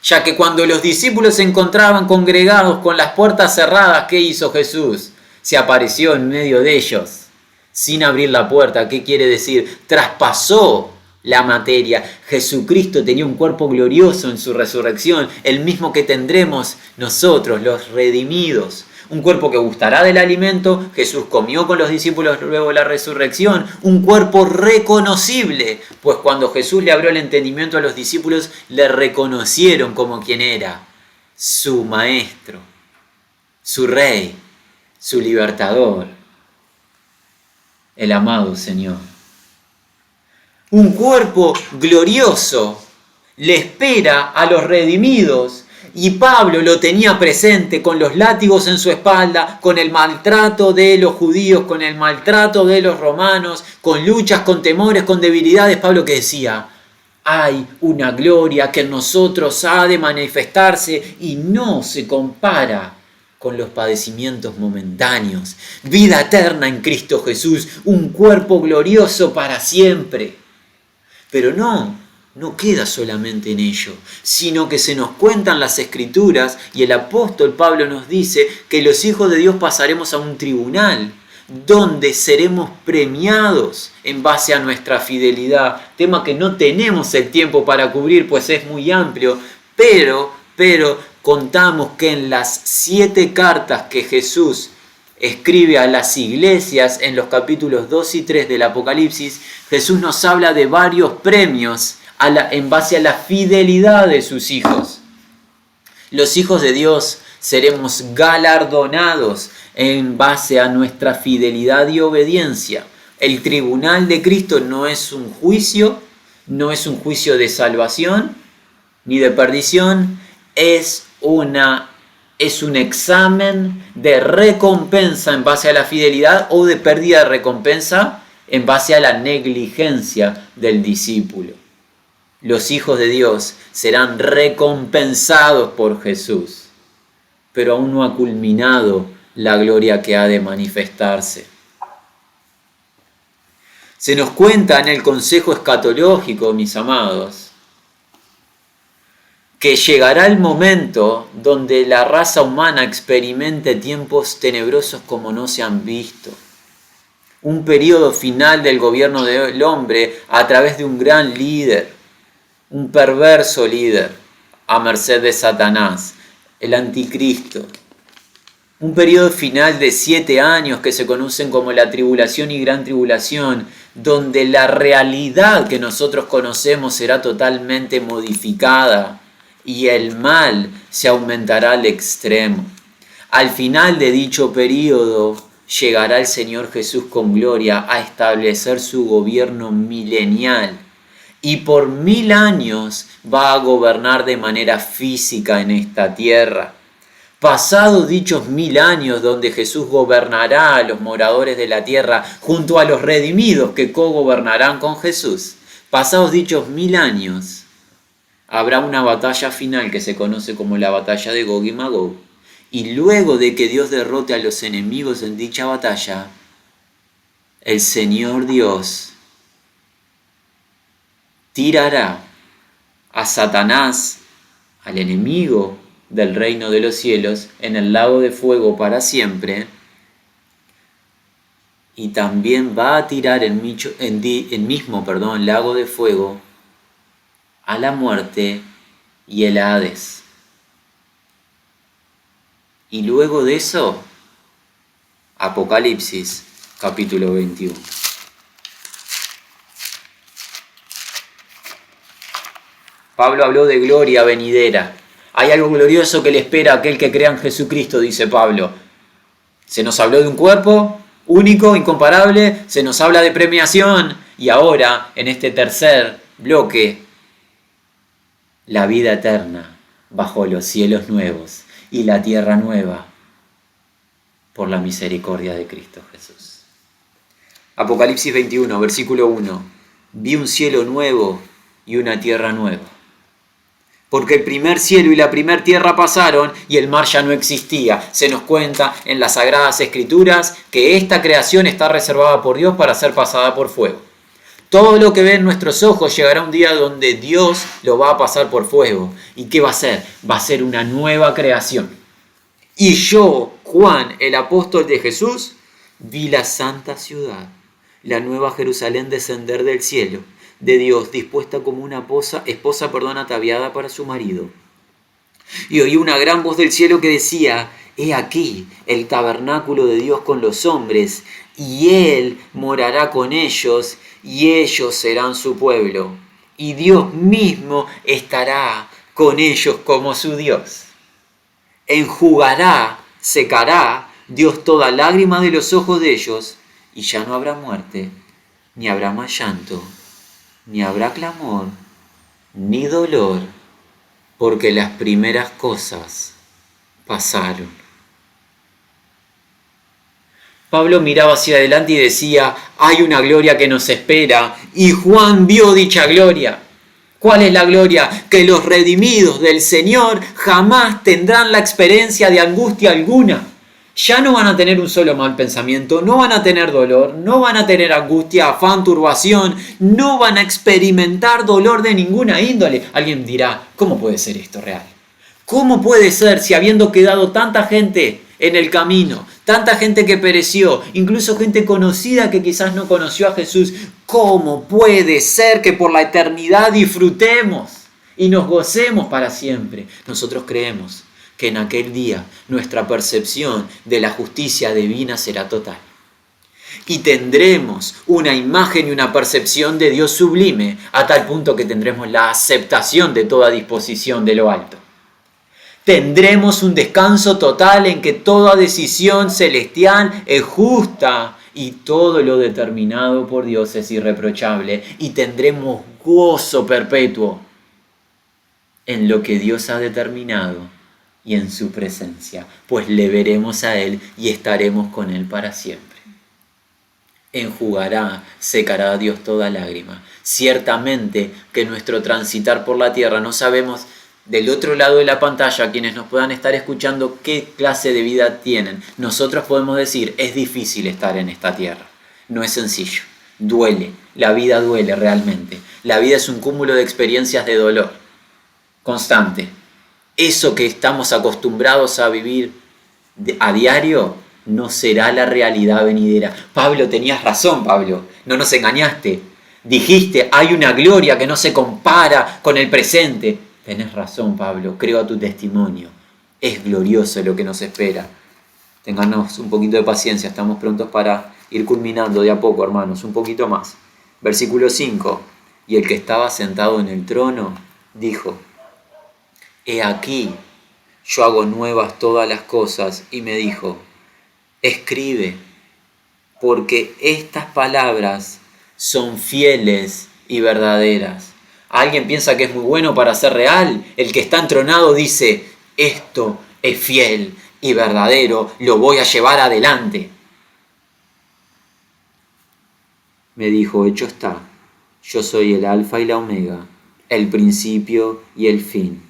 ya que cuando los discípulos se encontraban congregados con las puertas cerradas, ¿qué hizo Jesús? Se apareció en medio de ellos, sin abrir la puerta. ¿Qué quiere decir? Traspasó la materia. Jesucristo tenía un cuerpo glorioso en su resurrección, el mismo que tendremos nosotros, los redimidos. Un cuerpo que gustará del alimento. Jesús comió con los discípulos luego de la resurrección. Un cuerpo reconocible, pues cuando Jesús le abrió el entendimiento a los discípulos, le reconocieron como quien era, su maestro, su rey, su libertador, el amado Señor. Un cuerpo glorioso le espera a los redimidos, y Pablo lo tenía presente con los látigos en su espalda, con el maltrato de los judíos, con el maltrato de los romanos, con luchas, con temores, con debilidades. Pablo que decía, hay una gloria que en nosotros ha de manifestarse y no se compara con los padecimientos momentáneos. Vida eterna en Cristo Jesús, un cuerpo glorioso para siempre. Pero no queda solamente en ello, sino que se nos cuentan las Escrituras y el apóstol Pablo nos dice que los hijos de Dios pasaremos a un tribunal donde seremos premiados en base a nuestra fidelidad, tema que no tenemos el tiempo para cubrir pues es muy amplio, pero contamos que en las 7 cartas que Jesús escribe a las iglesias en los capítulos 2 y 3 del Apocalipsis, Jesús nos habla de varios premios en base a la fidelidad de sus hijos. Los hijos de Dios seremos galardonados en base a nuestra fidelidad y obediencia. El tribunal de Cristo no es un juicio de salvación ni de perdición, es un examen de recompensa en base a la fidelidad o de pérdida de recompensa en base a la negligencia del discípulo. Los hijos de Dios serán recompensados por Jesús, pero aún no ha culminado la gloria que ha de manifestarse. Se nos cuenta en el consejo escatológico, mis amados, que llegará el momento donde la raza humana experimente tiempos tenebrosos como no se han visto. Un periodo final del gobierno del hombre a través de un gran líder, un perverso líder, a merced de Satanás, el anticristo. Un periodo final de 7 años que se conocen como la tribulación y gran tribulación, donde la realidad que nosotros conocemos será totalmente modificada y el mal se aumentará al extremo. Al final de dicho periodo llegará el Señor Jesús con gloria a establecer su gobierno milenial y por 1000 años va a gobernar de manera física en esta tierra. Pasados dichos 1000 años donde Jesús gobernará a los moradores de la tierra junto a los redimidos que cogobernarán con Jesús, pasados dichos 1000 años, habrá una batalla final que se conoce como la batalla de Gog y Magog. Y luego de que Dios derrote a los enemigos en dicha batalla, el Señor Dios tirará a Satanás, al enemigo del reino de los cielos, en el lago de fuego para siempre, y también va a tirar el mismo lago de fuego a la muerte y el Hades. Y luego de eso, Apocalipsis capítulo 21. Pablo habló de gloria venidera. Hay algo glorioso que le espera a aquel que crea en Jesucristo, dice Pablo. Se nos habló de un cuerpo único, incomparable, se nos habla de premiación y ahora, en este tercer bloque, la vida eterna bajo los cielos nuevos y la tierra nueva por la misericordia de Cristo Jesús. Apocalipsis 21, versículo 1. Vi un cielo nuevo y una tierra nueva. Porque el primer cielo y la primer tierra pasaron y el mar ya no existía. Se nos cuenta en las Sagradas Escrituras que esta creación está reservada por Dios para ser pasada por fuego. Todo lo que ven nuestros ojos llegará un día donde Dios lo va a pasar por fuego. ¿Y qué va a ser? Va a ser una nueva creación. Y yo, Juan, el apóstol de Jesús, vi la santa ciudad, la nueva Jerusalén descender del cielo, de Dios, dispuesta como una esposa ataviada para su marido. Y oí una gran voz del cielo que decía: He aquí el tabernáculo de Dios con los hombres, y Él morará con ellos, y ellos serán su pueblo. Y Dios mismo estará con ellos como su Dios. Enjugará, secará Dios toda lágrima de los ojos de ellos, y ya no habrá muerte, ni habrá más llanto, ni habrá clamor, ni dolor, porque las primeras cosas pasaron. Pablo miraba hacia adelante y decía: hay una gloria que nos espera, y Juan vio dicha gloria. ¿Cuál es la gloria? Que los redimidos del Señor jamás tendrán la experiencia de angustia alguna. Ya no van a tener un solo mal pensamiento, no van a tener dolor, no van a tener angustia, afán, turbación, no van a experimentar dolor de ninguna índole. Alguien dirá, ¿cómo puede ser esto real? ¿Cómo puede ser si habiendo quedado tanta gente en el camino, tanta gente que pereció, incluso gente conocida que quizás no conoció a Jesús, cómo puede ser que por la eternidad disfrutemos y nos gocemos para siempre? Nosotros creemos que en aquel día nuestra percepción de la justicia divina será total. Y tendremos una imagen y una percepción de Dios sublime, a tal punto que tendremos la aceptación de toda disposición de lo alto. Tendremos un descanso total en que toda decisión celestial es justa y todo lo determinado por Dios es irreprochable. Y tendremos gozo perpetuo en lo que Dios ha determinado y en su presencia, pues le veremos a Él y estaremos con Él para siempre. Enjugará, secará a Dios toda lágrima. Ciertamente que nuestro transitar por la tierra, no sabemos del otro lado de la pantalla, quienes nos puedan estar escuchando, qué clase de vida tienen. Nosotros podemos decir, es difícil estar en esta tierra, no es sencillo, duele, la vida duele realmente. La vida es un cúmulo de experiencias de dolor constante. Eso que estamos acostumbrados a vivir a diario no será la realidad venidera. Pablo, tenías razón, Pablo, no nos engañaste. Dijiste, hay una gloria que no se compara con el presente. Tenés razón, Pablo, creo a tu testimonio. Es glorioso lo que nos espera. Ténganos un poquito de paciencia, estamos prontos para ir culminando de a poco, hermanos, un poquito más. Versículo 5. Y el que estaba sentado en el trono dijo, he aquí, yo hago nuevas todas las cosas. Y me dijo, escribe, porque estas palabras son fieles y verdaderas. ¿Alguien piensa que es muy bueno para ser real? El que está entronado dice, esto es fiel y verdadero, lo voy a llevar adelante. Me dijo, hecho está, yo soy el alfa y la omega, el principio y el fin.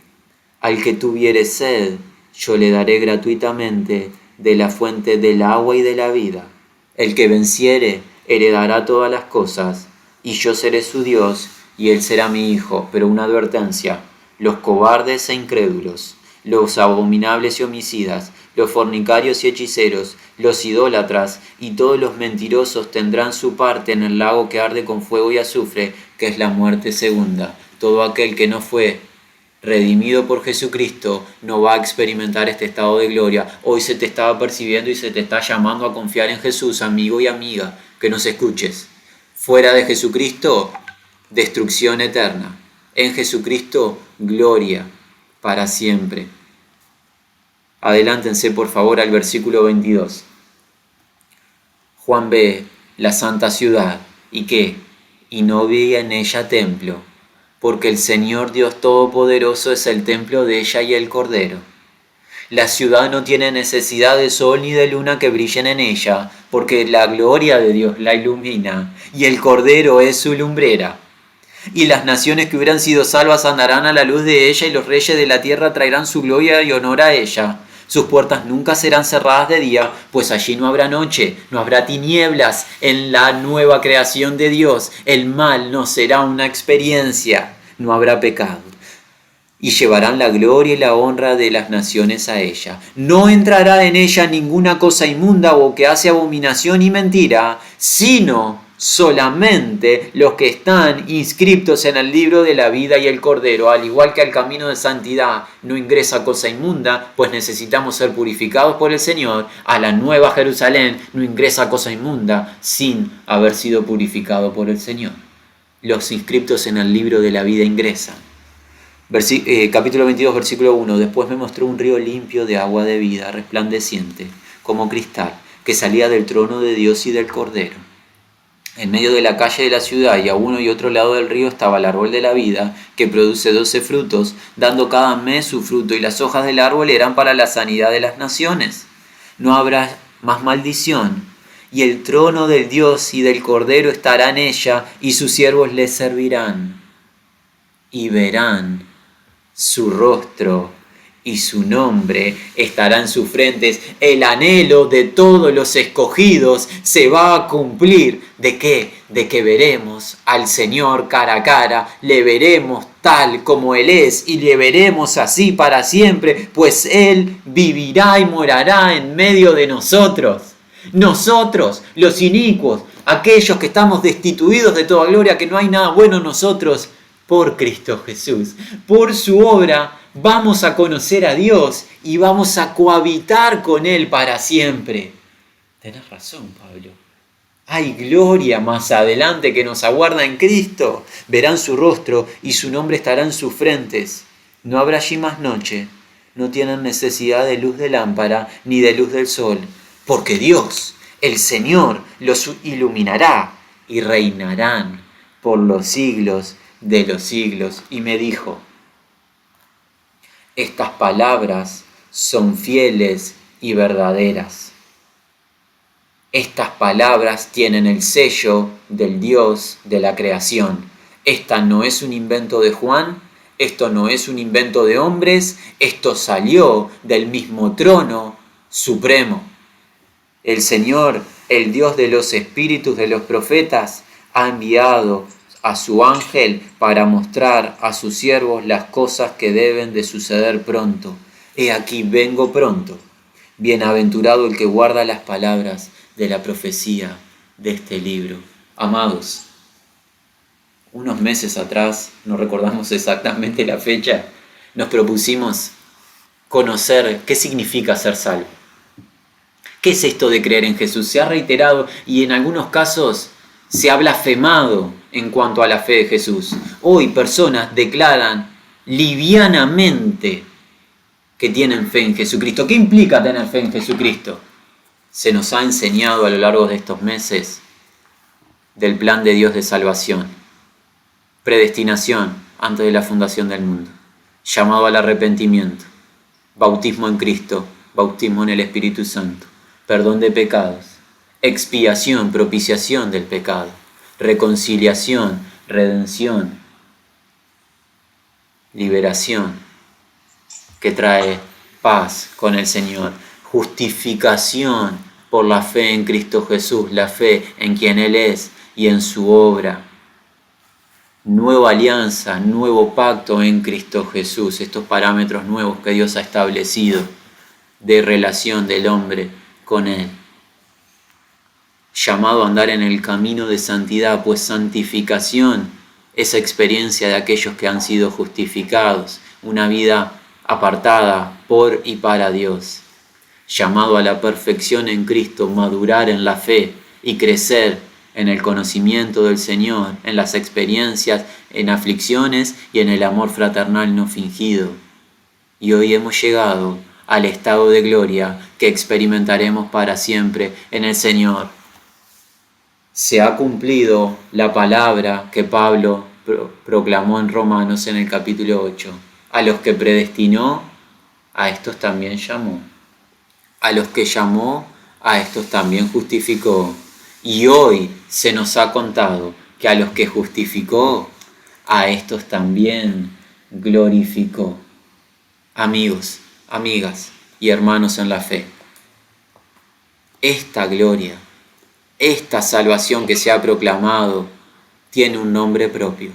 Al que tuviere sed, yo le daré gratuitamente de la fuente del agua y de la vida. El que venciere, heredará todas las cosas, y yo seré su Dios, y él será mi hijo. Pero una advertencia, los cobardes e incrédulos, los abominables y homicidas, los fornicarios y hechiceros, los idólatras y todos los mentirosos tendrán su parte en el lago que arde con fuego y azufre, que es la muerte segunda. Todo aquel que no fue redimido por Jesucristo no va a experimentar este estado de gloria. Hoy se te estaba percibiendo y se te está llamando a confiar en Jesús, amigo y amiga, que nos escuches. Fuera de Jesucristo, destrucción eterna. En Jesucristo, gloria para siempre. Adelántense por favor al versículo 22. Juan ve la santa ciudad, ¿y qué? Y no veía en ella templo, porque el Señor Dios Todopoderoso es el templo de ella y el Cordero. La ciudad no tiene necesidad de sol ni de luna que brillen en ella, porque la gloria de Dios la ilumina, y el Cordero es su lumbrera. Y las naciones que hubieran sido salvas andarán a la luz de ella, y los reyes de la tierra traerán su gloria y honor a ella. Sus puertas nunca serán cerradas de día, pues allí no habrá noche, no habrá tinieblas. En la nueva creación de Dios, el mal no será una experiencia, no habrá pecado. Y llevarán la gloria y la honra de las naciones a ella. No entrará en ella ninguna cosa inmunda o que hace abominación y mentira, sino solamente los que están inscriptos en el libro de la vida y el Cordero. Al igual que al camino de santidad no ingresa cosa inmunda, pues necesitamos ser purificados por el Señor, a la nueva Jerusalén no ingresa cosa inmunda sin haber sido purificado por el Señor. Los inscriptos en el libro de la vida ingresan. Capítulo 22, versículo 1. Después me mostró un río limpio de agua de vida, resplandeciente, como cristal, que salía del trono de Dios y del Cordero. En medio de la calle de la ciudad y a uno y otro lado del río estaba el árbol de la vida, que produce 12 frutos, dando cada mes su fruto, y las hojas del árbol eran para la sanidad de las naciones. No habrá más maldición, y el trono del Dios y del Cordero estará en ella, y sus siervos le servirán, y verán su rostro, y su nombre estará en sus frentes. El anhelo de todos los escogidos se va a cumplir. ¿De qué? De que veremos al Señor cara a cara, le veremos tal como Él es y le veremos así para siempre, pues Él vivirá y morará en medio de nosotros. Nosotros, los inicuos, aquellos que estamos destituidos de toda gloria, que no hay nada bueno en nosotros, por Cristo Jesús, por su obra, vamos a conocer a Dios y vamos a cohabitar con Él para siempre. Tenés razón, Pablo. Hay gloria más adelante que nos aguarda en Cristo. Verán su rostro y su nombre estará en sus frentes. No habrá allí más noche. No tienen necesidad de luz de lámpara ni de luz del sol, porque Dios, el Señor, los iluminará y reinarán por los siglos de los siglos. Y me dijo: estas palabras son fieles y verdaderas. Estas palabras tienen el sello del Dios de la creación. Esta no es un invento de Juan, esto no es un invento de hombres, esto salió del mismo trono supremo. El Señor, el Dios de los espíritus de los profetas, ha enviado a su ángel para mostrar a sus siervos las cosas que deben de suceder pronto. He aquí, vengo pronto. Bienaventurado el que guarda las palabras de la profecía de este libro. Amados, unos meses atrás, no recordamos exactamente la fecha, nos propusimos conocer qué significa ser salvo. ¿Qué es esto de creer en Jesús? Se ha reiterado y en algunos casos se ha blasfemado en cuanto a la fe de Jesús. Hoy personas declaran livianamente que tienen fe en Jesucristo. ¿Qué implica tener fe en Jesucristo? Se nos ha enseñado a lo largo de estos meses del plan de Dios de salvación. Predestinación antes de la fundación del mundo. Llamado al arrepentimiento. Bautismo en Cristo. Bautismo en el Espíritu Santo. Perdón de pecados. Expiación, propiciación del pecado. Reconciliación, redención. Liberación que trae paz con el Señor. Justificación por la fe en Cristo Jesús, la fe en quien Él es y en su obra. Nueva alianza, nuevo pacto en Cristo Jesús, estos parámetros nuevos que Dios ha establecido de relación del hombre con Él. Llamado a andar en el camino de santidad, pues santificación, esa experiencia de aquellos que han sido justificados, una vida apartada por y para Dios. Llamado a la perfección en Cristo, madurar en la fe y crecer en el conocimiento del Señor, en las experiencias, en aflicciones y en el amor fraternal no fingido. Y hoy hemos llegado al estado de gloria que experimentaremos para siempre en el Señor. Se ha cumplido la palabra que Pablo proclamó en Romanos en el capítulo 8. A los que predestinó, a estos también llamó. A los que llamó, a estos también justificó. Y hoy se nos ha contado que a los que justificó, a estos también glorificó. Amigos, amigas y hermanos en la fe, esta gloria, esta salvación que se ha proclamado, tiene un nombre propio.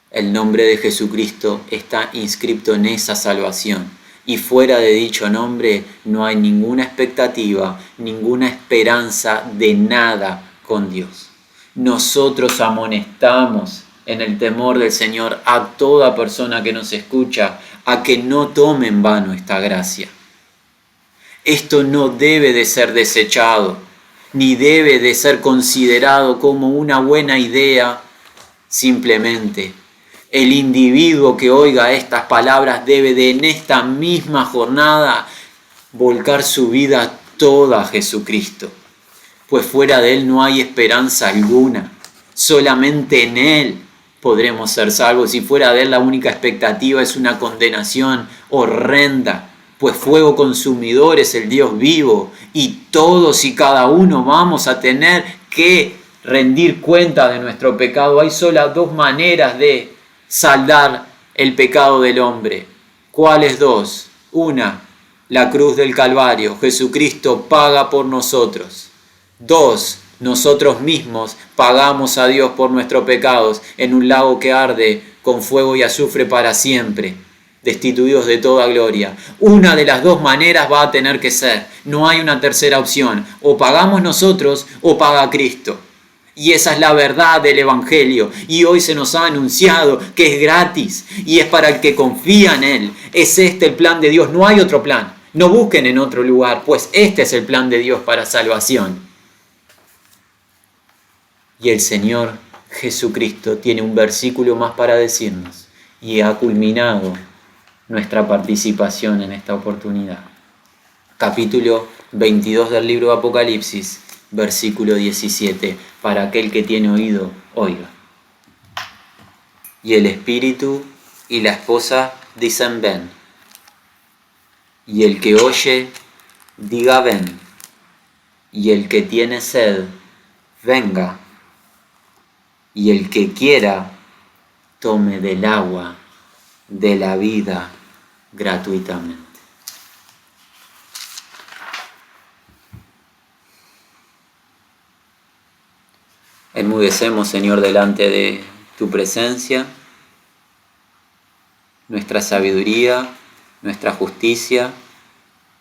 El nombre de Jesucristo está inscrito en esa salvación. Y fuera de dicho nombre no hay ninguna expectativa, ninguna esperanza de nada con Dios. Nosotros amonestamos en el temor del Señor a toda persona que nos escucha a que no tome en vano esta gracia. Esto no debe de ser desechado, ni debe de ser considerado como una buena idea simplemente. El individuo que oiga estas palabras debe de en esta misma jornada volcar su vida toda a Jesucristo, pues fuera de Él no hay esperanza alguna. Solamente en Él podremos ser salvos y fuera de Él la única expectativa es una condenación horrenda, pues fuego consumidor es el Dios vivo y todos y cada uno vamos a tener que rendir cuenta de nuestro pecado. Hay solo dos maneras de saldar el pecado del hombre: ¿Cuáles dos? Una, la cruz del Calvario. Jesucristo paga por nosotros. Dos, nosotros mismos pagamos a Dios por nuestros pecados en un lago que arde con fuego y azufre para siempre, destituidos de toda gloria. Una de las dos maneras va a tener que ser. No hay una tercera opción. O pagamos nosotros o paga Cristo. Y esa es la verdad del Evangelio. Y hoy se nos ha anunciado que es gratis y es para el que confía en Él. Es este el plan de Dios, no hay otro plan. No busquen en otro lugar, pues este es el plan de Dios para salvación. Y el Señor Jesucristo tiene un versículo más para decirnos y ha culminado nuestra participación en esta oportunidad. Capítulo 22 del libro de Apocalipsis, versículo 17. Para aquel que tiene oído, oiga. Y el Espíritu y la esposa dicen ven. Y el que oye, diga ven. Y el que tiene sed, venga. Y el que quiera, tome del agua de la vida gratuitamente. Enmudecemos, Señor, delante de tu presencia. Nuestra sabiduría, nuestra justicia,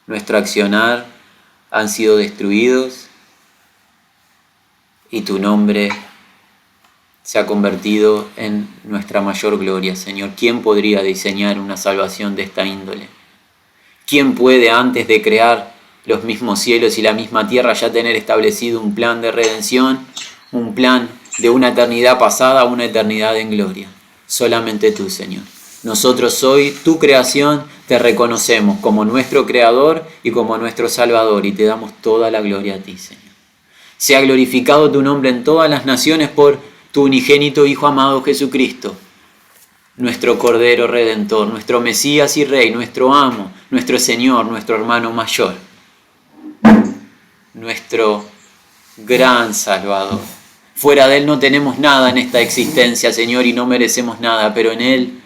nuestro accionar han sido destruidos y tu nombre se ha convertido en nuestra mayor gloria, Señor. ¿Quién podría diseñar una salvación de esta índole? ¿Quién puede, antes de crear los mismos cielos y la misma tierra, ya tener establecido un plan de redención, un plan de una eternidad pasada a una eternidad en gloria? Solamente tú, Señor. Nosotros hoy, tu creación, te reconocemos como nuestro Creador y como nuestro Salvador y te damos toda la gloria a ti, Señor. Sea glorificado tu nombre en todas las naciones por tu unigénito Hijo amado Jesucristo, nuestro Cordero Redentor, nuestro Mesías y Rey, nuestro amo, nuestro Señor, nuestro hermano mayor, nuestro gran Salvador. Fuera de Él no tenemos nada en esta existencia, Señor, y no merecemos nada, pero en Él,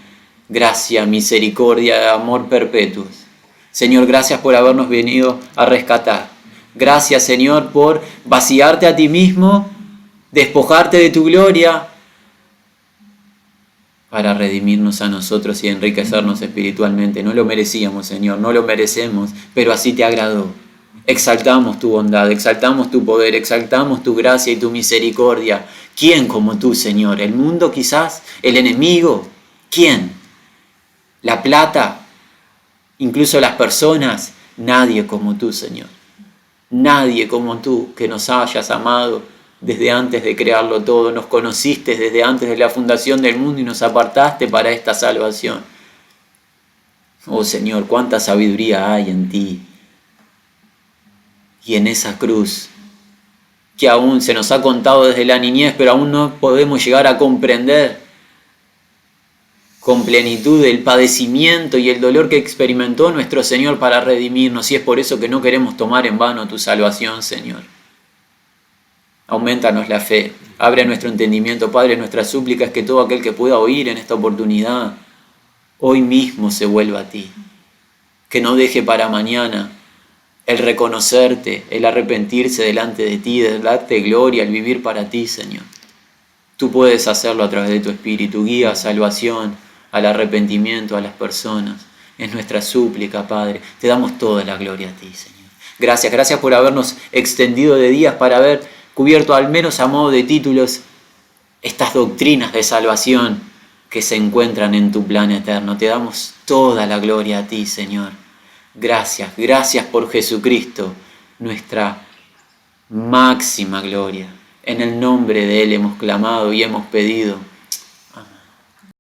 gracia, misericordia, amor perpetuos. Señor, gracias por habernos venido a rescatar. Gracias, Señor, por vaciarte a ti mismo, despojarte de tu gloria para redimirnos a nosotros y enriquecernos espiritualmente. No lo merecíamos, Señor, no lo merecemos, pero así te agradó. Exaltamos tu bondad, exaltamos tu poder, exaltamos tu gracia y tu misericordia. ¿Quién como tú, Señor? ¿El mundo quizás? ¿El enemigo? ¿Quién? ¿La plata? ¿Incluso las personas? Nadie como tú, Señor. Nadie como tú que nos hayas amado desde antes de crearlo todo. Nos conociste desde antes de la fundación del mundo y nos apartaste para esta salvación. Oh Señor, cuánta sabiduría hay en ti. Y en esa cruz, que aún se nos ha contado desde la niñez, pero aún no podemos llegar a comprender con plenitud el padecimiento y el dolor que experimentó nuestro Señor para redimirnos. Y es por eso que no queremos tomar en vano tu salvación, Señor. Aumentanos la fe, abre nuestro entendimiento, Padre. Nuestra súplica es que todo aquel que pueda oír en esta oportunidad, hoy mismo se vuelva a ti. Que no deje para mañana el reconocerte, el arrepentirse delante de ti, el darte gloria, el vivir para ti, Señor. Tú puedes hacerlo a través de tu Espíritu, guía a salvación, al arrepentimiento, a las personas. Es nuestra súplica, Padre. Te damos toda la gloria a ti, Señor. Gracias por habernos extendido de días para haber cubierto, al menos a modo de títulos, estas doctrinas de salvación que se encuentran en tu plan eterno. Te damos toda la gloria a ti, Señor. Gracias por Jesucristo, nuestra máxima gloria. En el nombre de Él hemos clamado y hemos pedido.